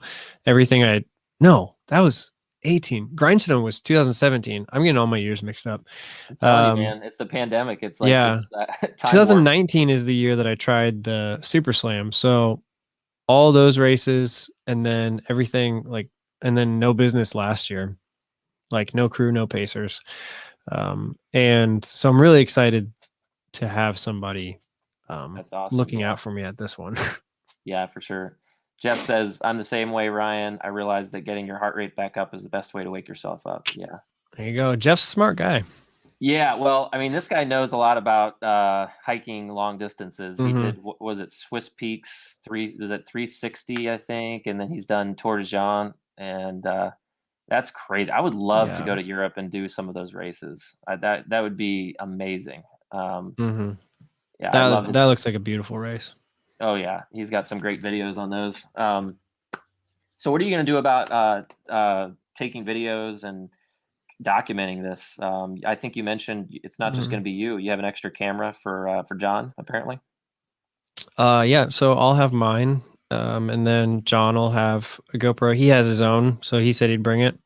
everything no, that was 18. Grindstone was 2017. I'm getting all my years mixed up. I'm telling you, man, it's the pandemic. It's like Yeah, this time warp. 2019 is the year that I tried the Super Slam. So all those races and then everything like, and then no business last year, like no crew, no pacers. And so I'm really excited to have somebody That's awesome. looking Yeah. out for me at this one. Yeah, for sure. Jeff says, I'm the same way, Ryan. I realized that getting your heart rate back up is the best way to wake yourself up. Yeah. There you go. Jeff's a smart guy. Yeah, well, I mean, this guy knows a lot about hiking long distances. He Mm-hmm. did, was it Swiss Peaks 360, I think, and then he's done Tour de Jean, and that's crazy. I would love to Yeah. go to Europe and do some of those races. That would be amazing. Mm-hmm. Yeah, I love his. That looks like a beautiful race. Oh yeah, he's got some great videos on those. So what are you going to do about taking videos and documenting this? I think you mentioned it's not just going to be you. You have an extra camera for John, apparently. Yeah, so I'll have mine. And then John will have a GoPro. He has his own, so he said he'd bring it.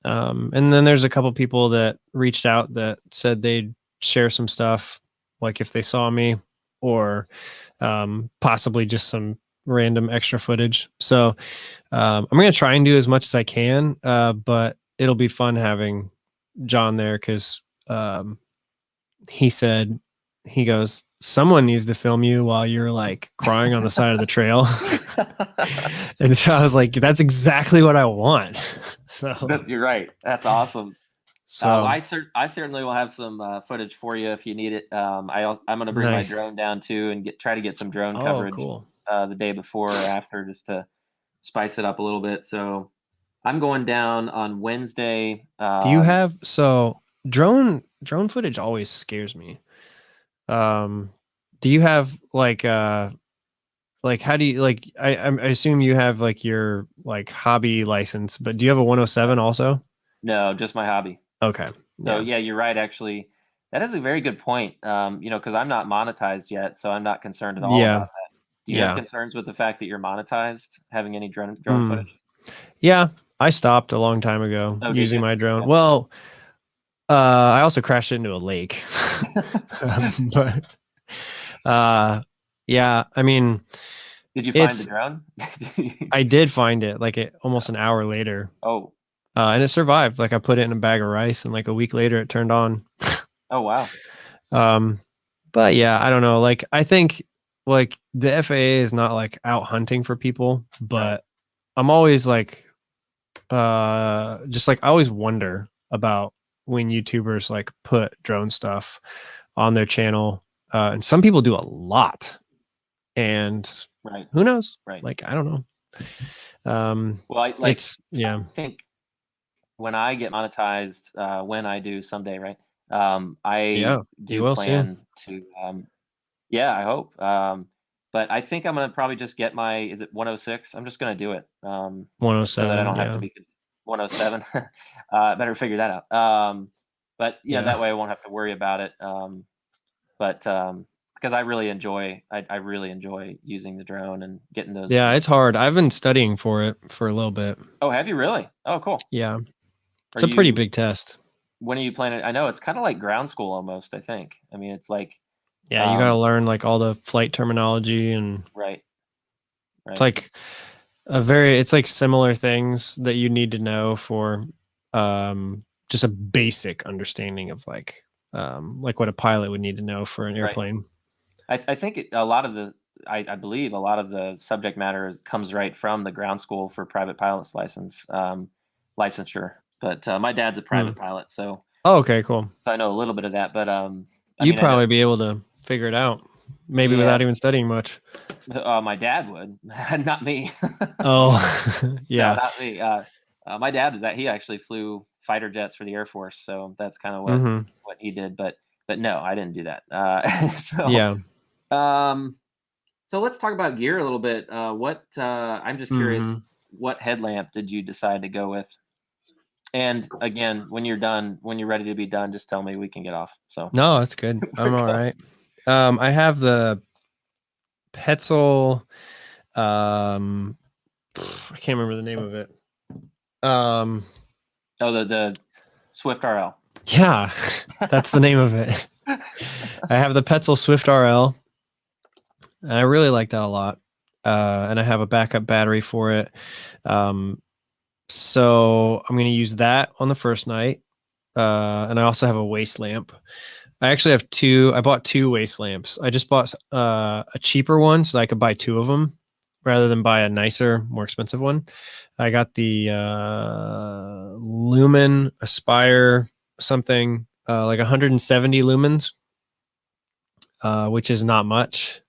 And then there's a couple people that reached out that said they'd share some stuff, like if they saw me, or possibly just some random extra footage. So I'm gonna try and do as much as I can, but it'll be fun having John there because he said, he goes, someone needs to film you while you're like crying on the side of the trail. And so I was like, that's exactly what I want. So You're right. That's awesome. so I certainly will have some footage for you if you need it. I'm going to bring my nice. drone down too and try to get some drone Oh, coverage cool. the day before or after just to spice it up a little bit. So I'm going down on Wednesday. Do you have, so drone footage always scares me. Do you have like how do you like I assume you have like your like hobby license, but do you have a 107 also? No, just my hobby. Okay. So Yeah. yeah, you're right. Actually, that is a very good point. Because I'm not monetized yet, so I'm not concerned at all Yeah. about that. Do you have Yeah. concerns with the fact that you're monetized, having any drone Mm. footage? Yeah. I stopped a long time ago Oh, did using you? my drone. Yeah. Well, I also crashed into a lake. But yeah, I mean, Did you find the it's drone? I did find it like almost an hour later. Oh, And it survived. Like I put it in a bag of rice and like a week later it turned on. oh wow. Um, but yeah, I don't know. Like I think like the FAA is not like out hunting for people, but Right. I'm always like just like I always wonder about when YouTubers like put drone stuff on their channel. And some people do a lot. And Right. who knows? Right. Like I don't know. Well, It's yeah, I think when I get monetized, when I do someday, right? I yeah, you do will soon. plan to, yeah, I hope. But I think I'm gonna probably just get my, is it 106? I'm just gonna do it, so that I 107, don't have to yeah. be 107. Better figure that out. But yeah, Yeah. that way I won't have to worry about it. But because I really enjoy using the drone and getting those. Yeah, it's hard. I've been studying for it for a little bit. Oh, have you really? Oh, cool. Yeah. Are It's a pretty you? big test. When are you planning? I know it's kind of like ground school almost. I think. I mean, it's like, Yeah, you gotta um, learn like all the flight terminology, and right, it's right, like it's like similar things that you need to know for just a basic understanding of like what a pilot would need to know for an right. airplane. I think a lot of the, I believe a lot of the subject matter comes right from the ground school for private pilot's license, licensure. But my dad's a Hmm. private pilot, so Oh, okay, cool. I know a little bit of that. But I You'd mean, I know, probably be able to figure it out, maybe yeah, without even studying much. my dad would, not me. Oh, No, yeah. not me. My dad was that he actually flew fighter jets for the Air Force, so that's kind of Hmm. what he did. But no, I didn't do that. So Yeah. um, so let's talk about gear a little bit. I'm just curious, Hmm. what headlamp did you decide to go with? And again, when you're ready to be done, just tell me, we can get off. So No, that's good. I'm we're all good. right. I have the Petzl. Um, I can't remember the name of it. Um, Oh, the Swift RL. yeah, that's the name of it. I have the Petzl Swift RL, and I really like that a lot. And I have a backup battery for it. Um, so I'm going to use that on the first night. And I also have a waist lamp. I actually have two. I bought two waist lamps. I just bought a cheaper one so I could buy two of them rather than buy a nicer, more expensive one. I got the Lumen Aspire something, like 170 lumens, which is not much.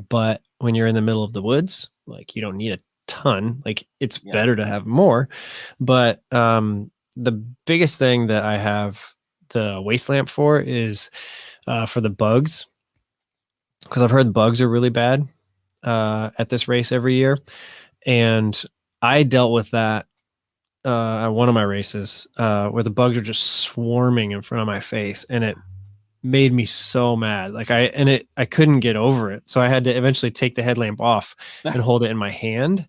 But when you're in the middle of the woods, like you don't need a ton. Like it's Yeah. better to have more. But the biggest thing that I have the waist lamp for is for the bugs, because I've heard bugs are really bad at this race every year, and I dealt with that at one of my races where the bugs are just swarming in front of my face, and it made me so mad. Like I couldn't get over it, so I had to eventually take the headlamp off and hold it in my hand,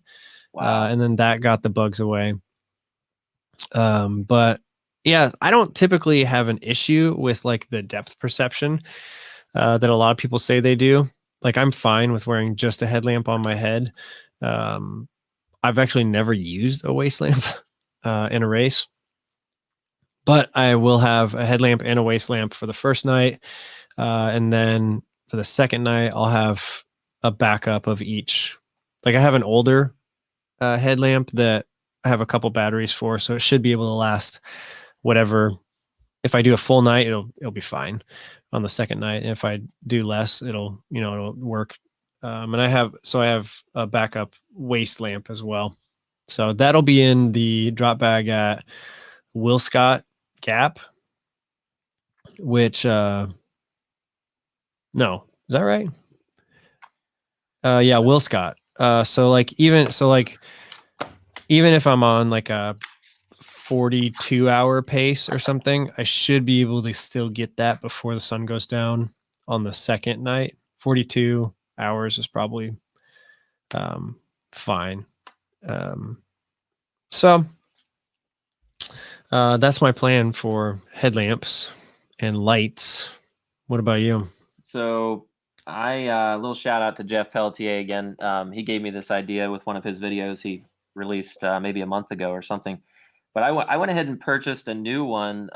Wow. and then that got the bugs away. But yeah, I don't typically have an issue with like the depth perception that a lot of people say they do. Like I'm fine with wearing just a headlamp on my head. Um, I've actually never used a waist lamp in a race, but I will have a headlamp and a waist lamp for the first night, and then for the second night I'll have a backup of each. Like I have an older headlamp that I have a couple batteries for, so it should be able to last whatever. If I do a full night, it'll be fine on the second night. And if I do less, it'll work. And I have a backup waist lamp as well. So that'll be in the drop bag at Will Scott Gap, which no, is that right? Yeah, Will Scott. Even if I'm on like a 42-hour pace or something, I should be able to still get that before the sun goes down on the second night. 42 hours is probably um, fine. Um, so that's my plan for headlamps and lights. What about you? So a little shout out to Jeff Pelletier again. He gave me this idea with one of his videos he released maybe a month ago or something. But I went ahead and purchased a new one.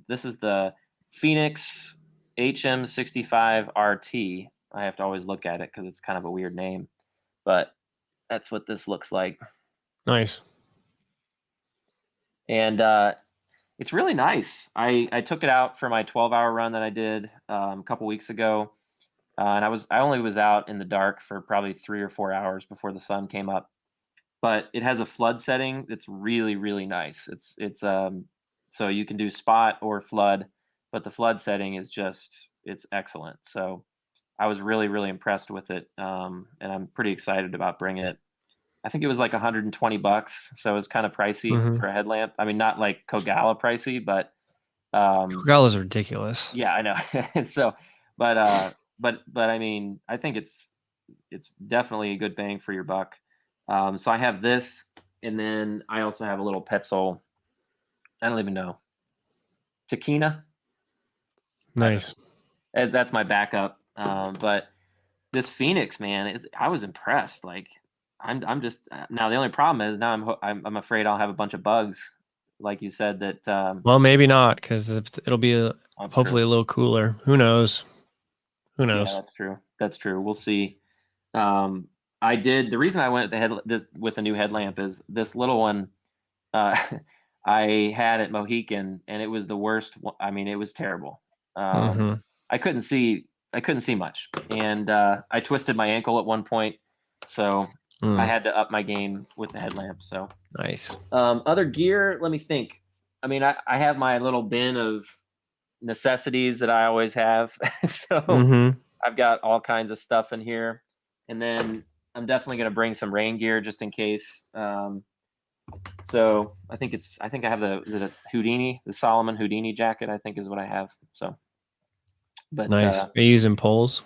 This is the Phoenix HM65 RT. I have to always look at it because it's kind of a weird name, but that's what this looks like. Nice. And it's really nice. I took it out for my 12-hour run that I did a couple weeks ago. And I only was out in the dark for probably 3 or 4 hours before the sun came up. but it has a flood setting that's really, really nice. It's so you can do spot or flood, but the flood setting is just it's excellent. So I was really, really impressed with it, and I'm pretty excited about bringing it. I think it was like 120 bucks, so it's kind of pricey Mm-hmm. for a headlamp. I mean, not like Kogala pricey, but Kogala's ridiculous. yeah, I know. And so, but I mean, I think it's definitely a good bang for your buck. So I have this, and then I also have a little Petzl. I don't even know Takina. I don't know. Nice. As that's my backup. But this Phoenix, man, I was impressed. Like I'm just now the only problem is now I'm afraid I'll have a bunch of bugs, like you said that. Well, maybe not, because it'll be That's true. hopefully a little cooler. Who knows? Who Yeah, knows? that's true. That's true. We'll see. Um, I did. The reason I went with the new headlamp is this little one. Uh, I had at Mohican, and it was the worst. I mean, it was terrible. Um, Mm-hmm. I couldn't see. I couldn't see much, and I twisted my ankle at one point, so I Mm, had to up my game with the headlamp. So nice. other gear. Let me think. I mean, I have my little bin of necessities that I always have. So Mm-hmm. I've got all kinds of stuff in here, and then I'm definitely going to bring some rain gear just in case. So I think I have the is it a Houdini, the Solomon Houdini jacket, I think is what I have. So, but Nice. Are you using poles?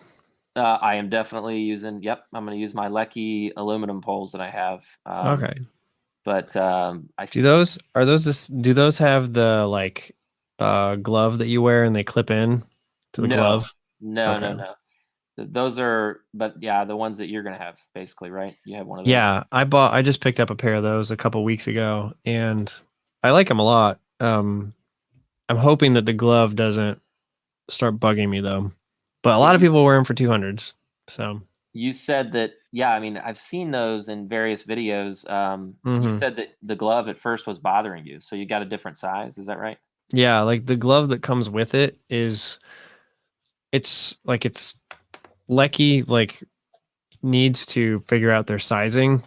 I am definitely using. Yep, I'm going to use my Lecky aluminum poles that I have. Okay. But I Do those have the like glove that you wear and they clip in to the no, glove? no, Okay. no, no. Those are, but yeah, the ones that you're going to have basically, right? You have one of those. Yeah, I just picked up a pair of those a couple weeks ago and I like them a lot. I'm hoping that the glove doesn't start bugging me though. But a Yeah, lot of people wear them for 200s. So, you said that. Yeah, I mean, I've seen those in various videos. You mhm. said that the glove at first was bothering you, so you got a different size. Is that right? Yeah, like the glove that comes with it is it's Lecky like needs to figure out their sizing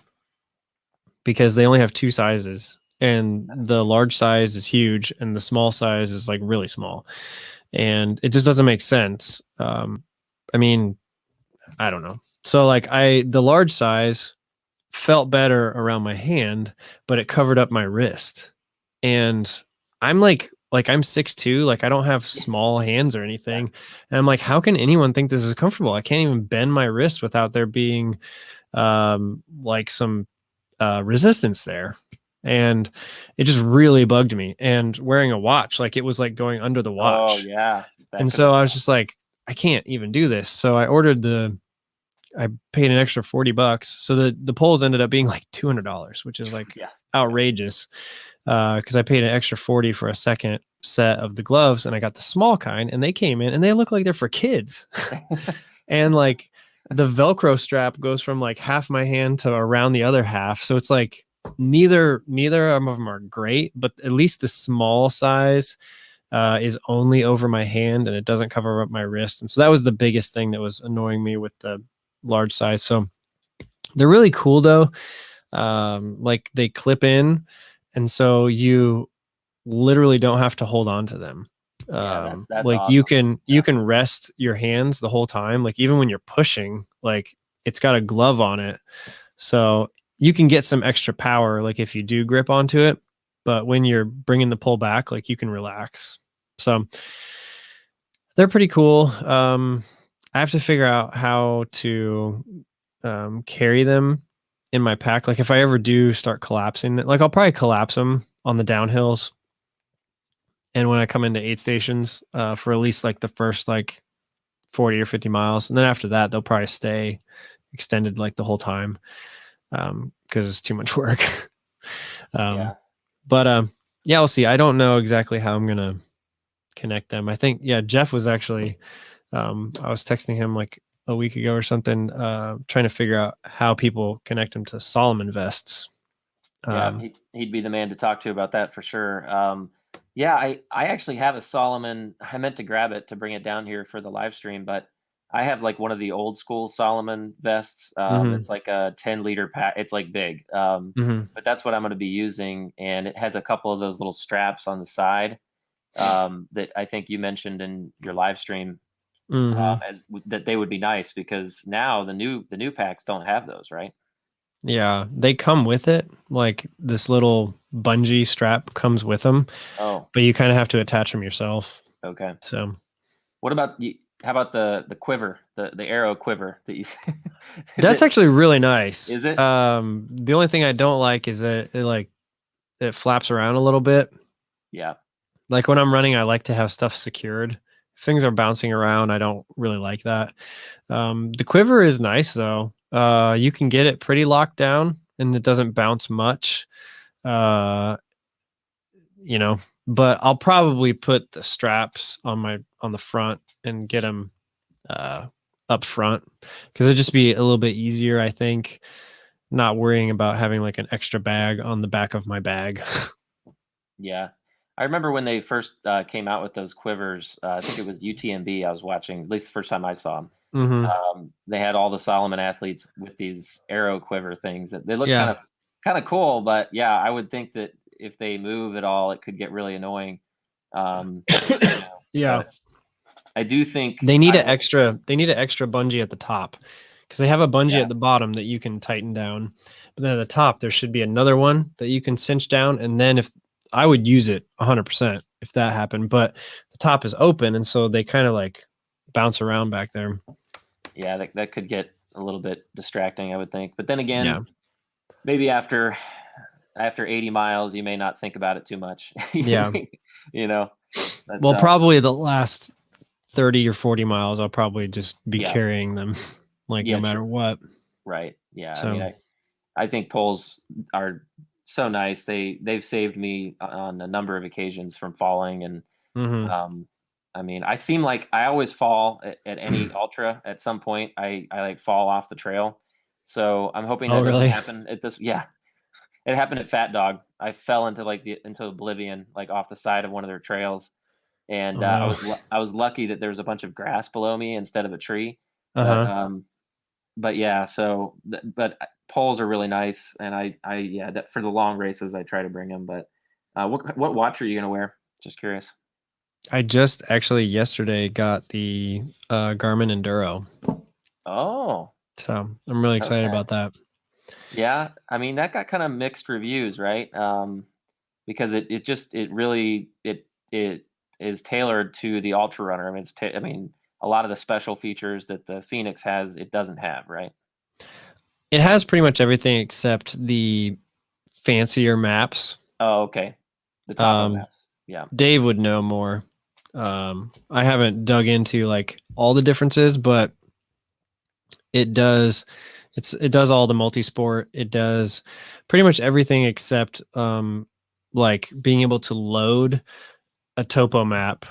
because they only have two sizes and That's the large size is huge and the small size is like really small and it just doesn't make sense. I mean, I don't know. So like the large size felt better around my hand, but it covered up my wrist. And I'm like I'm 6'2", like I don't have yeah, small hands or yeah. anything. And I'm like, how can anyone think this is comfortable? I can't even bend my wrist without there being like some resistance there. And it just really bugged me. And wearing a watch, like it was like going under the Oh watch. yeah, that And could have so been I a was just like, I can't even do this. So I paid an extra 40 bucks. So the poles ended up being like $200, which is like yeah, outrageous. Cause I paid an extra 40 for a second set of the gloves and I got the small kind and they came in and they look like they're for kids. yeah. And like the Velcro strap goes from like half my hand to around the other half. So it's like neither of them are great, but at least the small size is only over my hand and it doesn't cover up my wrist. And so that was the biggest thing that was annoying me with the large size. So they're really cool though. Like they clip in, and so you literally don't have to hold on to them. Yeah, that's Like you awesome. can Yeah, rest your hands the whole time. Like even when you're pushing, like it's got a glove on it, so you can get some extra power. Like if you do grip onto it, but when you're bringing the pull back, like you can relax. So they're pretty cool. I have to figure out how to carry them in my pack. Like if I ever do start collapsing, like I'll probably collapse them on the downhills and when I come into aid stations for at least like the first like 40 or 50 miles. And then after that, they'll probably stay extended like the whole time because it's too much work. um, yeah, but yeah, we'll see. I don't know exactly how I'm going to connect them. I think, yeah, Jeff was actually, I was texting him like a week ago or something, trying to figure out how people connect them to Solomon vests. yeah. Um, He'd be the man to talk to about that for sure. Yeah, I actually have a Solomon. I meant to grab it to bring it down here for the live stream, but I have like one of the old school Solomon vests. Hmm. It's like a 10-liter pack. It's like big. Hmm. But that's what I'm going to be using, and it has a couple of those little straps on the side that I think you mentioned in your live stream Hmm. that they would be nice because now the new packs don't have those, right? Yeah, they come with it. Like this little bungee strap comes with them, Oh, but you kind of have to attach them yourself. okay. So What about you? How about the quiver, the arrow quiver that you? that's that actually really nice. is it? The only thing I don't like is that it flaps around a little bit. Yeah, Like when I'm running, I like to have stuff secured. If things are bouncing around, I don't really like that. The quiver is nice though. You can get it pretty locked down and it doesn't bounce much. Uh, you know, but I'll probably put the straps on the front and get them uh up front because it'd just be a little bit easier, I think, not worrying about having like an extra bag on the back of my bag. yeah. I remember when they first came out with those quivers. I think it was UTMB. I was watching, at least the first time I saw them. Hmm. They had all the Solomon athletes with these arrow quiver things that they look Yeah. kind of cool, but yeah, I would think that if they move at all, it could get really annoying. Um, you know, Yeah. but I do think They need I an will. extra they need an extra bungee at the top because they have a bungee Yeah, at the bottom that you can tighten down. But then at the top there should be another one that you can cinch down and then if I would use it 100% if that happened, but the top is open and so they kind of like bounce around back there. yeah, that could get a little bit distracting, I would think. But then Yeah. again, maybe after 80 miles, you may not think about it too much. Yeah. You know, but Well, probably the last 30 or 40 miles I'll probably just be yeah, carrying them like no yeah, matter what. right. Yeah, I So, mean, I think poles are so nice. They've saved me on a number of occasions from falling, and mhm. um, I mean, I seem like I always fall at any ultra at some point. I like fall off the trail, so I'm hoping Oh, that doesn't really? happen at this. Yeah, it happened at Fat Dog. I fell into into oblivion, like off the side of one of their trails, and Oh, no. I was lucky that there was a bunch of grass below me instead of a tree. But Uh-huh. but yeah, so but poles are really nice, and I yeah, that, for the long races I try to bring them. But what watch are you gonna wear? Just curious. I just actually yesterday got the Garmin Enduro. Oh, So, I'm really excited okay. about that. Yeah, I mean that got kind of mixed reviews, right? Because it really it is tailored to the ultra runner. I mean, I mean a lot of the special features that the Phoenix has, it doesn't have, right? It has pretty much everything except the fancier maps. Oh, okay. The topo Um, maps. Yeah. Dave would know more. I haven't dug into like all the differences, but it does it does all the multi-sport. It does pretty much everything except like being able to load a topo map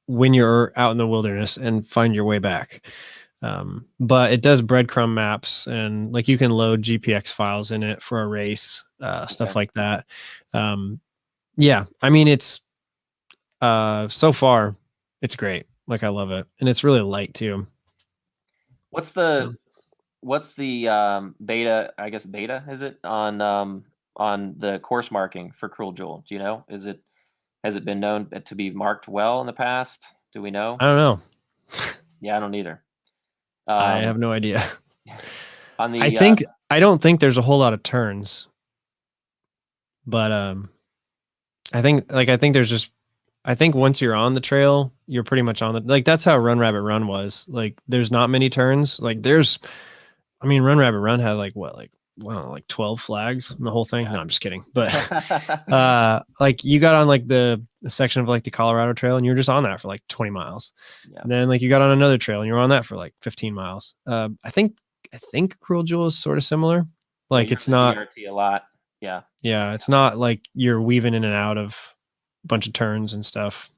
when you're out in the wilderness and find your way back. But it does breadcrumb maps and like you can load GPX files in it for a race, stuff Okay. like that. Yeah, I mean it's so far it's great. Like I love it, and it's really light too. What's So the beta? I guess beta is it on the course marking for Cruel Jewel? Do you know? Is it has it been known to be marked well in the past? Do we know? I don't know. Yeah, I don't either. I Um, have no idea. on I the think I don't think there's a whole lot of turns, but I think there's just I think once you're on the trail, you're pretty much on the like that's how Run Rabbit Run was. Like there's not many turns. Like there's I mean Run Rabbit Run had like what like well like 12 flags in the whole thing. yeah. No, I'm just kidding. But like you got on like the section of like the Colorado Trail and you were just on that for like 20 miles. Yeah. And then like you got on another trail and you were on that for like 15 miles. I think Cruel Jewel is sort of similar. Yeah, Like you're it's in the not DRT a lot. Yeah. yeah, it's not like you're weaving in and out of a bunch of turns and stuff.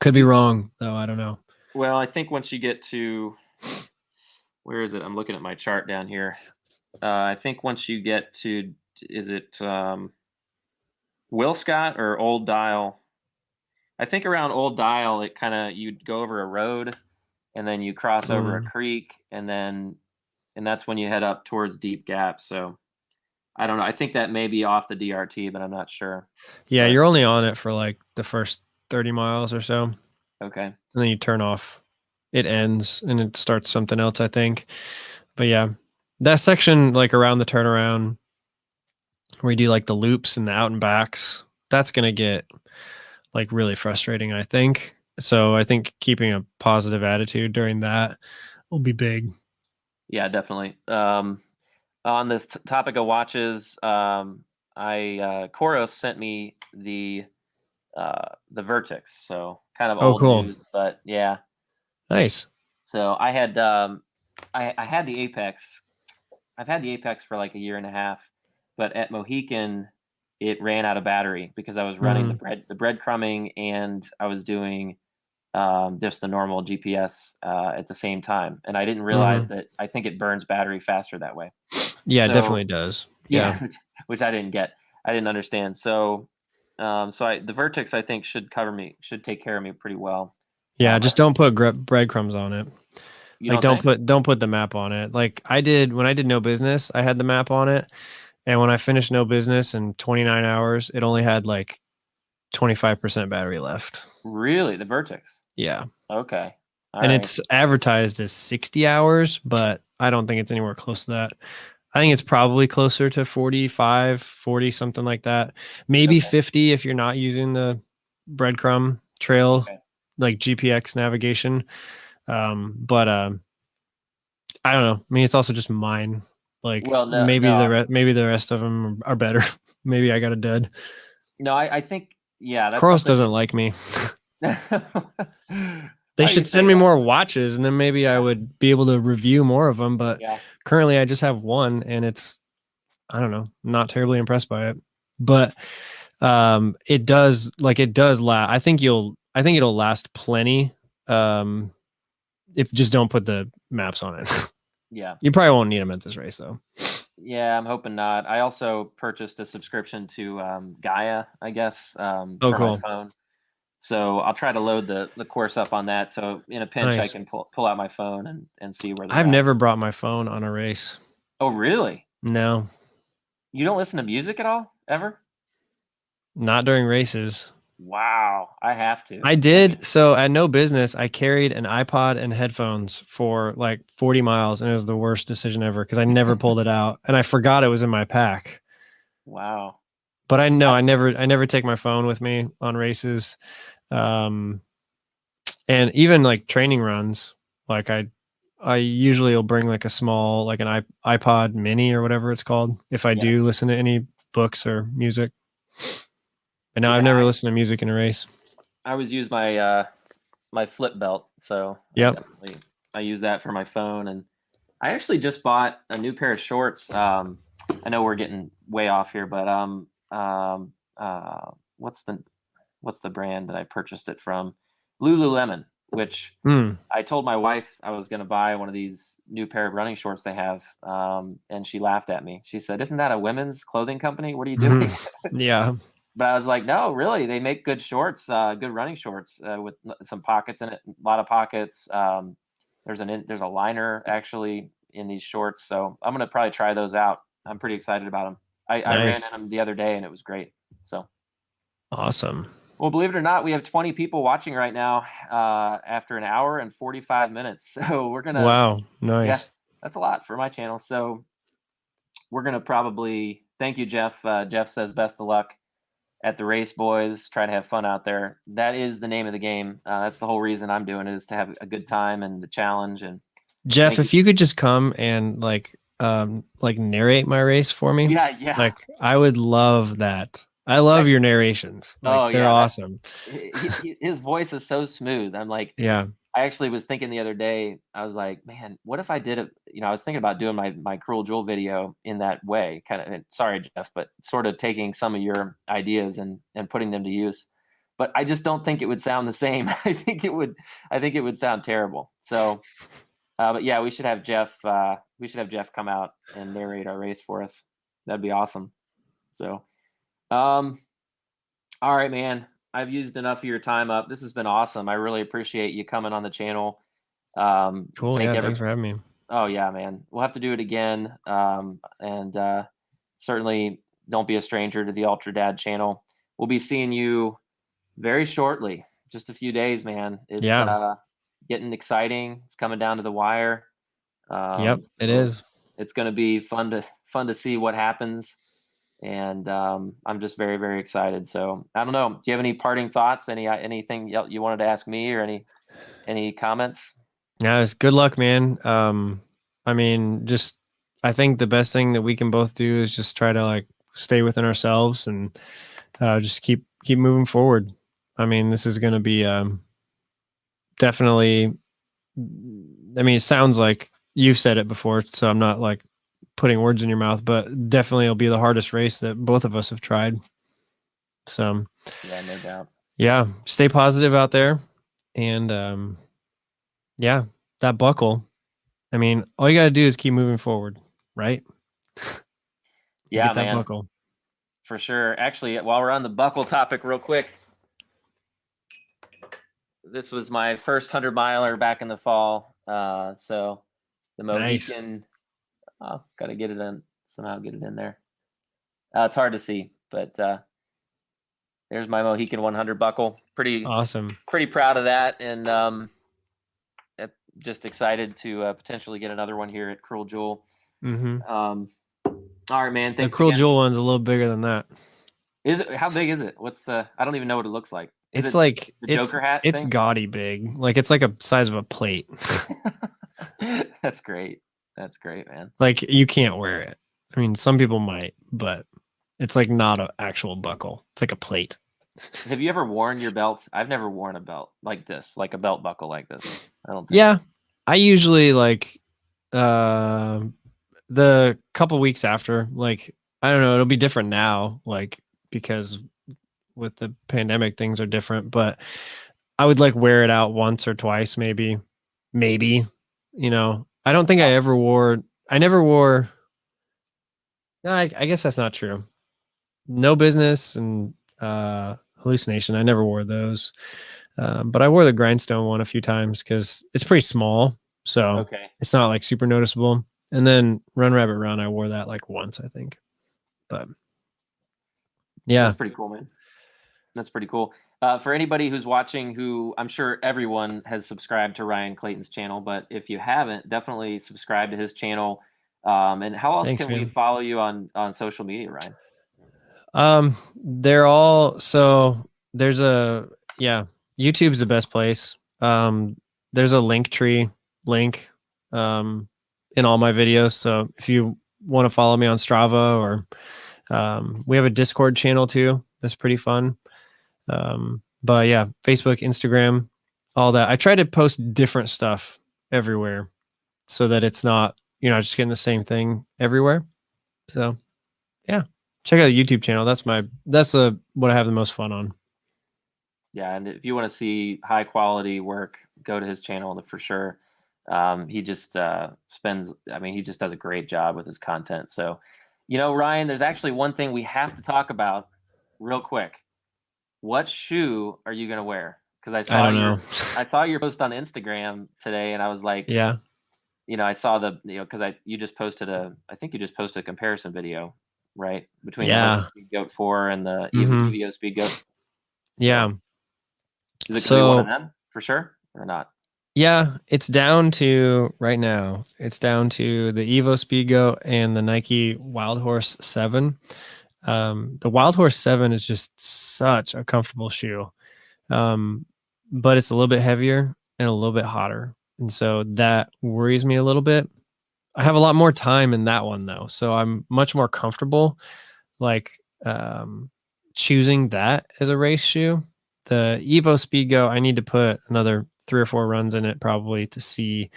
Could be wrong though. I don't know. Well, I think once you get to where is it? I'm looking at my chart down here. I think once you get to is it Will Scott or Old Dial? I think around Old Dial, it kind of you'd go over a road, and then you cross over a Mm. creek, and that's when you head up towards Deep Gap. So I don't know. I think that may be off the DRT, but I'm not sure. Yeah, But you're only on it for like the first 30 miles or so, and okay. then you turn off. It ends and it starts something else, I think. But yeah, that section like around the turnaround where you do like the loops and the out and backs, that's gonna get like really frustrating, I think. So I think keeping a positive attitude during that will be big. Yeah, definitely. On this topic of watches, I Koros sent me the Vertex, so kind of Oh, old cool. news, but yeah. Nice. So I had the Apex. I've had the Apex for like a year and a half, but at Mohican it ran out of battery because I was running Hmm. the breadcrumbing, and I was doing just the normal GPS at the same time, and I didn't realize Hmm. that I think it burns battery faster that way. Yeah, it So definitely does. yeah, Yeah. which I didn't get. I didn't understand. So the Vertex I think should take care of me pretty well. Yeah, I just think don't put breadcrumbs on it. you Like don't think? don't put the map on it. Like I did when I did no business, I had the map on it. And when I finished no business in 29 hours, it only had like 25% battery left. Really, the Vertex? Yeah. Okay, all And right. it's advertised as 60 hours, but I don't think it's anywhere close to that. I think it's probably closer to 45, 40, something like that. Maybe Okay, 50 if you're not using the breadcrumb trail, okay. like GPX navigation. But I don't know. I mean, it's also just mine. Like Well, no, maybe the rest of them are better. Maybe I got a dud. no. I think yeah, that's Coros something. doesn't like me. They Why do you should send say me that? more watches, and then maybe I Yeah, would be able to review more of them. But yeah, currently, I just have one, and it's I don't know, not terribly impressed by it. But it does last. I think it'll last plenty. Um, if just don't put the maps on it. yeah, You probably won't need them at this race, though. yeah. I'm hoping not. I also purchased a subscription to Gaia, I guess, Oh, for my cool, phone. So I'll try to load the course up on that. So in a pinch, I nice. can pull out my phone and see where they're I've at. never brought my phone on a race. Oh, really? No, You don't listen to music at all, ever? not during races. Wow, I have to. I I mean, did. So at no business, I carried an iPod and headphones for like 40 miles, and it was the worst decision ever because I never pulled it out, and I forgot it was in my pack. wow. But I know I, I never take my phone with me on races, um, and even like training runs. Like I usually will bring like a small like an iPod Mini or whatever it's called if I yeah, do listen to any books or music. And now I've yeah. never listened to music in a race. I always use my flip belt, so Yep. I use that for my phone. And I actually just bought a new pair of shorts. I know we're getting way off here, but what's the brand that I purchased it from? Lululemon, which Hmm. I told my wife I was going to buy one of these new pair of running shorts they have, and she laughed at me. She said, "Isn't that a women's clothing company? What are you doing?" Yeah. But I was like, "No, really, they make good shorts, good running shorts with some pockets in it, a lot of pockets. There's a liner actually in these shorts, so I'm gonna probably try those out. I'm pretty excited about them. I ran Nice. in them the other day and it was great. So, Awesome. well, believe it or not, we have 20 people watching right now after an hour and 45 minutes. So we're gonna, Wow. yeah, Nice. that's a lot for my channel. So we're gonna probably thank you, Jeff. Jeff says best of luck at the race, boys. Try to have fun out there. That is the name of the game. That's the whole reason I'm doing it, is to have a good time and the challenge. And Jeff, thank you. if you could just come and like narrate my race for me, Yeah, yeah. like I would love that. I love That, your narrations. Like oh they're yeah, that awesome. his voice is so smooth. I'm like, Yeah. I actually was thinking the other day, I was like, man, what if I did it? I was thinking about doing my Cruel Jewel video in that way, kind of. And sorry, Jeff, but sort of taking some of your ideas and putting them to use. But I just don't think it would sound the same. I think it would sound terrible. So, but yeah, we should have Jeff. We should have Jeff come out and narrate our race for us. That'd be awesome. So, um, all right, man. I've used enough of your time up. This has been awesome. I really appreciate you coming on the channel. Cool. Thank Yeah. every. Thanks for having me. Oh yeah, man. We'll have to do it again. And certainly don't be a stranger to the UltraDad channel. We'll be seeing you very shortly. Just a few days, man. It's Yeah. getting exciting. It's coming down to the wire. Yep. It So is. it's going to be fun to see what happens. And I'm just very very excited. So I don't know. Do you have any parting thoughts? Anything you wanted to ask me, or any comments? Yeah. It's good luck, man. I mean, just I think the best thing that we can both do is just try to like stay within ourselves and just keep moving forward. I mean, this is going to be definitely. I mean, it sounds like you've said it before, so I'm not like putting words in your mouth, but definitely it'll be the hardest race that both of us have tried. So, Yeah, no doubt. yeah, stay positive out there. And yeah, that buckle. I mean, all you got to do is keep moving forward, right? You Yeah, get that man, buckle. for sure. Actually, while we're on the buckle topic, real quick, this was my first 100 miler back in the fall. So the Nice. Mohican, oh, got to get it in somehow, get it in there. It's hard to see, but there's my Mohican 100 buckle. Awesome. Pretty proud of that, and just excited to potentially get another one here at Cruel Jewel. Mm-hmm. All right, man. The Thanks Cruel again. Jewel one's a little bigger than that. Is it? How big is it? What's the? I don't even know what it looks like. Is It's it like the Joker hat it's thing? gaudy big. Like it's like a size of a plate. That's great. That's great, man. Like you can't wear it. I mean, some people might, but it's like not an actual buckle. It's like a plate. Have you ever worn your belts? I've never worn a belt like this, like a belt buckle like this. I don't think. Yeah, I usually like uh the couple weeks after, like I don't know, it'll be different now, like because with the pandemic things are different, but I would like wear it out once or twice maybe, you know. I don't think I never wore no, I guess that's not true. No business and hallucination. I never wore those. But I wore the grindstone one a few times because it's pretty small, so Okay, it's not like super noticeable. And then Run Rabbit Run, I wore that like once, I think. But that's yeah, pretty cool, man. That's pretty cool. For anybody who's watching, who I'm sure everyone has subscribed to Ryan Clayton's channel, but if you haven't, definitely subscribe to his channel. And how else thanks, can we man. follow you on social media, Ryan? They're all so there's a yeah, YouTube's the best place. There's a link tree link in all my videos. So if you want to follow me on Strava or we have a Discord channel too. That's pretty fun. But yeah, Facebook, Instagram, all that. I try to post different stuff everywhere so that it's not, just getting the same thing everywhere. So yeah, check out the YouTube channel. That's what I have the most fun on. Yeah, and if you want to see high quality work, go to his channel for sure. He just he just does a great job with his content. So, Ryan, there's actually one thing we have to talk about real quick. What shoe are you gonna wear? Because I don't know. I saw your post on Instagram today, and I was like, Yeah. I saw because I think you just posted a comparison video, right, between the Hoka Yeah. Speed Goat 4 and the Hmm. EVO Speed Goat. So, Yeah. is it gonna be one of So them for sure or not? yeah, it's down to right now. It's down to the Evo Speedgo and the Nike Wild Horse 7. The Wild Horse 7 is just such a comfortable shoe. Um, but it's a little bit heavier and a little bit hotter. And so that worries me a little bit. I have a lot more time in that one though. So I'm much more comfortable like choosing that as a race shoe. The Evo Speedgo, I need to put another 3 or 4 runs in it probably to see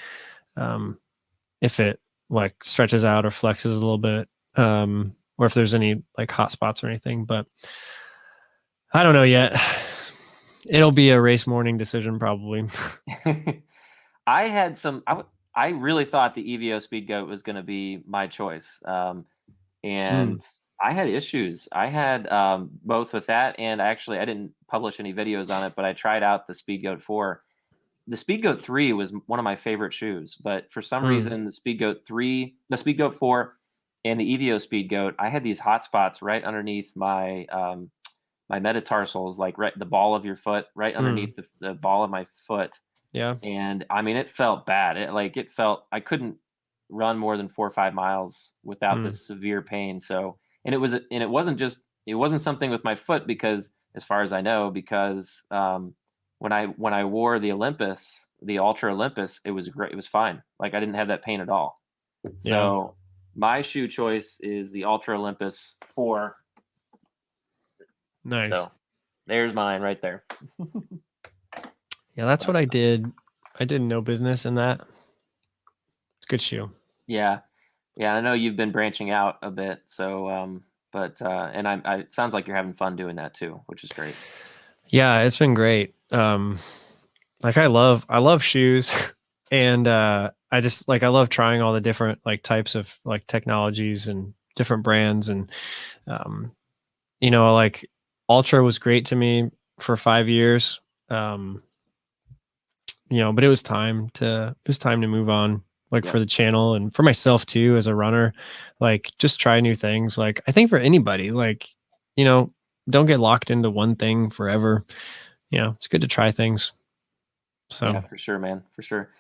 if it like stretches out or flexes a little bit, or if there's any like hot spots or anything. But I don't know yet. It'll be a race morning decision probably. I had some. I really thought the EVO Speed Goat was going to be my choice, Mm, and I had issues. I had both with that, and actually, I didn't publish any videos on it, but I tried out the Speed Goat 4, the Speedgoat 3 was one of my favorite shoes, but for some Mm, reason, the Speedgoat 4, and the EVO Speedgoat, I had these hot spots right underneath my metatarsals, like right the ball of your foot, right mm, underneath the ball of my foot. yeah, And I mean, it felt bad. It felt I couldn't run more than 4 or 5 miles without mm, this severe pain. So, it wasn't just it wasn't something with my foot because, as far as I know, because when I wore the Olympus, the Ultra Olympus, it was great. It was fine. Like I didn't have that pain at all. yeah, So my shoe choice is the Ultra Olympus 4. nice. So there's mine right there. Yeah, that's what But I did. I did no business in that. It's a good shoe. yeah, yeah, I know you've been branching out a bit. So, but and it sounds like you're having fun doing that too, which is great. Yeah, it's been great. Like I love shoes and I just like I love trying all the different like types of like technologies and different brands and um you know like Ultra was great to me for 5 years. Um you know, but it was time to move on, like Yep. for the channel and for myself too as a runner, like just try new things. Like I think for anybody, like, you know, don't get locked into one thing forever. You know, it's good to try things. So Yeah, for sure, man, for sure.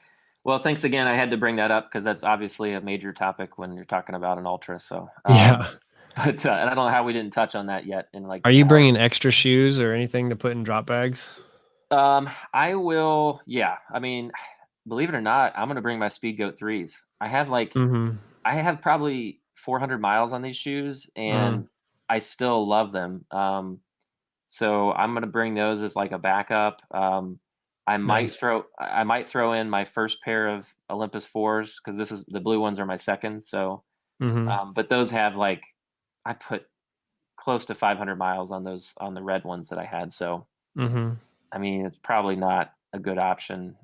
Well, thanks again. I had to bring that up because that's obviously a major topic when you're talking about an ultra. So, yeah. but and I don't know how we didn't touch on that yet in like Are the you hour. bringing extra shoes or anything to put in drop bags? I will. Yeah, I mean, believe it or not, I'm gonna bring my Speedgoat threes. Mhm. I have probably 400 miles on these shoes, Mm, and I still love them. So I'm gonna bring those as like a backup. nice. I might throw in my first pair of Olympus fours because this is the blue ones are my second. So, Mhm. but those have like I put close to 500 miles on those on the red ones that I had. So Mhm. I mean, it's probably not a good option.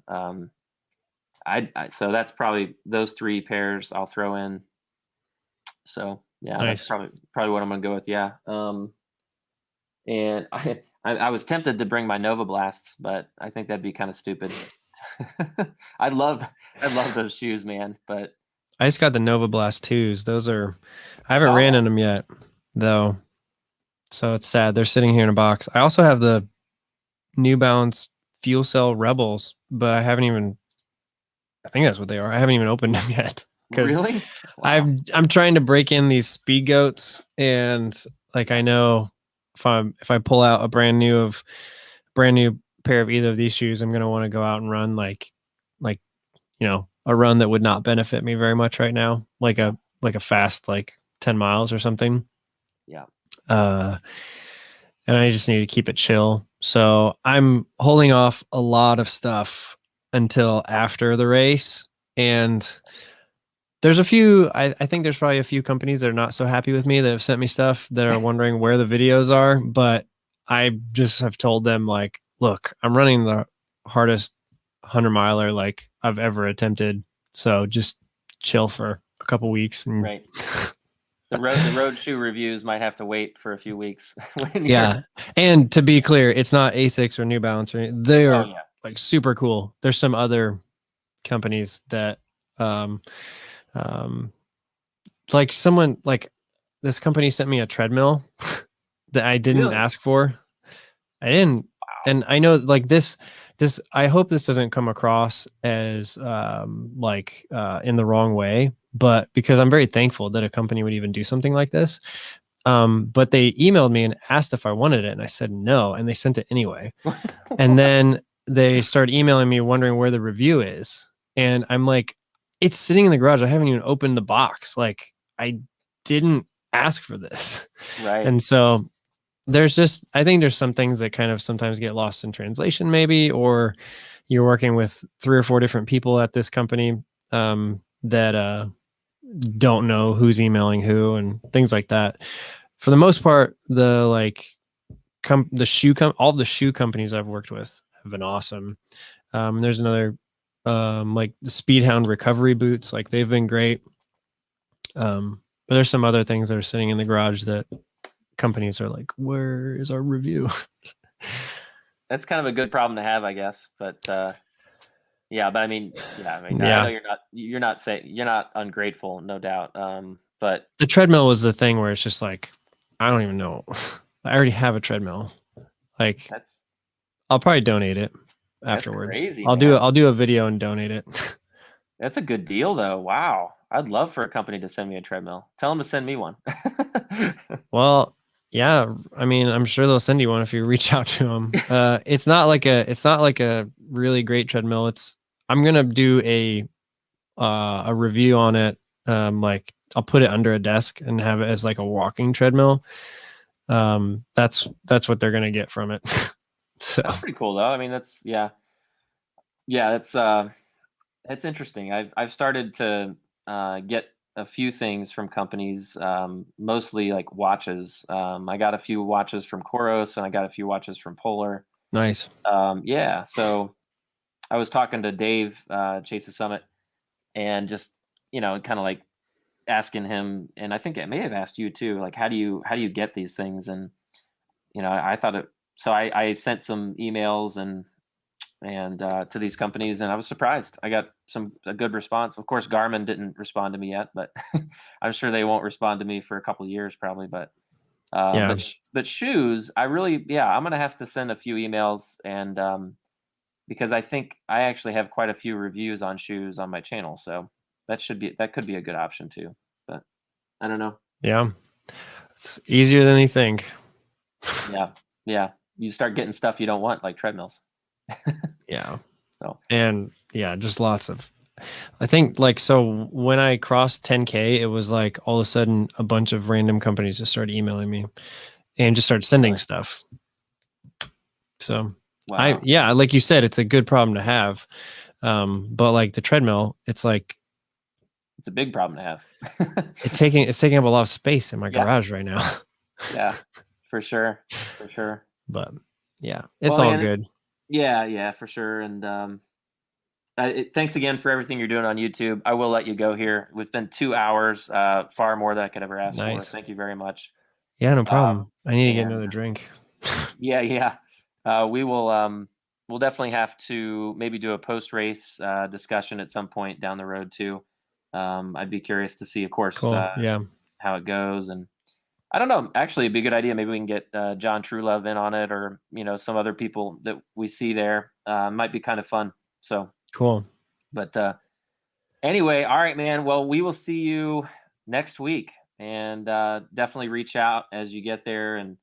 So that's probably those three pairs I'll throw in. So yeah, that's Nice. probably what I'm gonna go with. Yeah. And I was tempted to bring my Nova Blasts, but I think that'd be kind of stupid. I love I love those shoes, man. But I just got the Nova Blast 2s. Those are I I haven't saw ran in that. them yet though. So it's sad. They're sitting here in a box. I also have the New Balance Fuel Cell Rebels, but I haven't even I think that's what they are. I haven't even opened them yet because Really? Wow. I'm trying to break in these speed goats and like I know if I pull out a brand new pair of either of these shoes, I'm gonna want to go out and run like you know a run that would not benefit me very much right now, Yeah. like a fast like 10 miles or something. Yeah. Uh, and I just need to keep it chill. So I'm holding off a lot of stuff until after the race. And there's a few, I think there's probably a few companies that are not so happy with me that have sent me stuff that are wondering where the videos are. But I just have told them, like, look, I'm running the hardest 100 miler like I've ever attempted. So just chill for a couple weeks. And Right. The road shoe reviews might have to wait for a few weeks when you're. yeah. And to be clear, it's not Asics or New Balance or Oh they're yeah. like super cool. There's some other companies that um um like someone like this company sent me a treadmill that I didn't Really? ask for. I didn't and I know like this I hope this doesn't come across as like in the wrong way, but because I'm very thankful that a company would even do something like this. But they emailed me and asked if I wanted it and I said no and they sent it anyway. And What? then they started emailing me wondering where the review is. And I'm like, it's sitting in the garage. I haven't even opened the box. Like, I didn't ask for this. Right. And so there's just, I think there's some things that kind of sometimes get lost in translation, maybe, or you're working with 3 or 4 different people at this company that don't know who's emailing who and things like that. For the most part, the like, all the shoe companies I've worked with have been awesome. There's another like the Speedhound recovery boots, like they've been great. But there's some other things that are sitting in the garage that companies are like, where is our review? That's kind of a good problem to have, I guess. But Yeah, but I mean, yeah, I mean, I know Yeah. you're not ungrateful, no doubt. But The treadmill was the thing where it's just like, I don't even know. I already have a treadmill. Like, that's I'll probably donate it that's afterwards. crazy, man. I'll do a video and donate it. That's a good deal, though. Wow, I'd love for a company to send me a treadmill. Tell them to send me one. Well, yeah, I mean, I'm sure they'll send you one if you reach out to them. It's not like a really great treadmill. I'm gonna do a review on it. Like I'll put it under a desk and have it as like a walking treadmill. That's what they're gonna get from it. So That's pretty cool, though. I mean, yeah, that's interesting. I've started to get a few things from companies, mostly like watches. I got a few watches from Koros, and I got a few watches from Polar. nice. Yeah, so I was talking to Dave, Chase the Summit, and just kind of like asking him, and I think I may have asked you too, like how do you get these things? And I thought it. So I sent some emails and to these companies, and I was surprised. I got a good response. Of course, Garmin didn't respond to me yet, but I'm sure they won't respond to me for a couple of years probably. But Yeah. but shoes, I'm gonna have to send a few emails and because I think I actually have quite a few reviews on shoes on my channel, so that could be a good option too. But I don't know. Yeah. It's easier than you think. Yeah, yeah. You start getting stuff you don't want, like treadmills. Yeah. So And yeah, just lots of I think like so when I crossed 10K, it was like all of a sudden a bunch of random companies just started emailing me and just started sending really, stuff. So wow, yeah, like you said, it's a good problem to have. But like the treadmill, it's like it's a big problem to have. it's taking up a lot of space in my Yeah, garage right now. yeah, for sure, for sure. But yeah, it's Well, all man, good. yeah, yeah, for sure. And thanks again for everything you're doing on YouTube. I will let you go here. We've been 2 hours, far more than I could ever ask for. Nice. Thank you very much. Yeah, no Um, problem. I need to get and another drink. yeah, yeah, we will. We'll definitely have to maybe do a post race discussion at some point down the road too. I'd be curious to see, of course, Cool. Yeah. how it goes. And I don't know. Actually, it'd be a good idea. Maybe we can get John Truelove in on it, or some other people that we see there. Might be kind of fun. So, Cool. but anyway, all right, man. Well, we will see you next week, and definitely reach out as you get there. And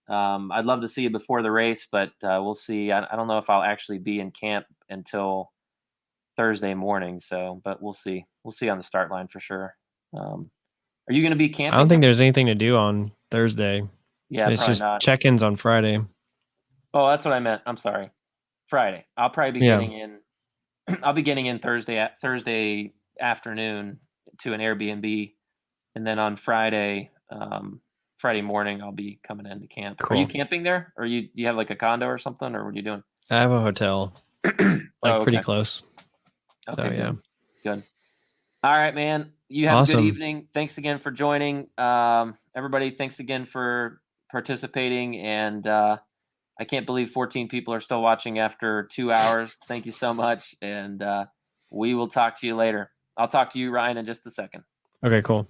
I'd love to see you before the race, but we'll see. I don't know if I'll actually be in camp until Thursday morning. So, but we'll see. We'll see on the start line for sure. Are you going to be I don't camping think there? there's anything to do on Thursday. Yeah, It's probably just not. check-ins on Friday. Oh, that's what I meant. I'm sorry. Friday. I'll probably be Yeah. getting in. I'll be getting in Thursday afternoon to an Airbnb, and then on Friday morning I'll be coming into camp. Are you Cool. camping there, or do you have like a condo or something, or what are you doing? I have a hotel like Oh, pretty okay. close. So Okay, yeah. good. Good. All right, man. You have a good Awesome. evening. Thanks again for joining. Everybody, thanks again for participating. And I can't believe 14 people are still watching after 2 hours. Thank you so much. And we will talk to you later. I'll talk to you, Ryan, in just a second. Okay, cool.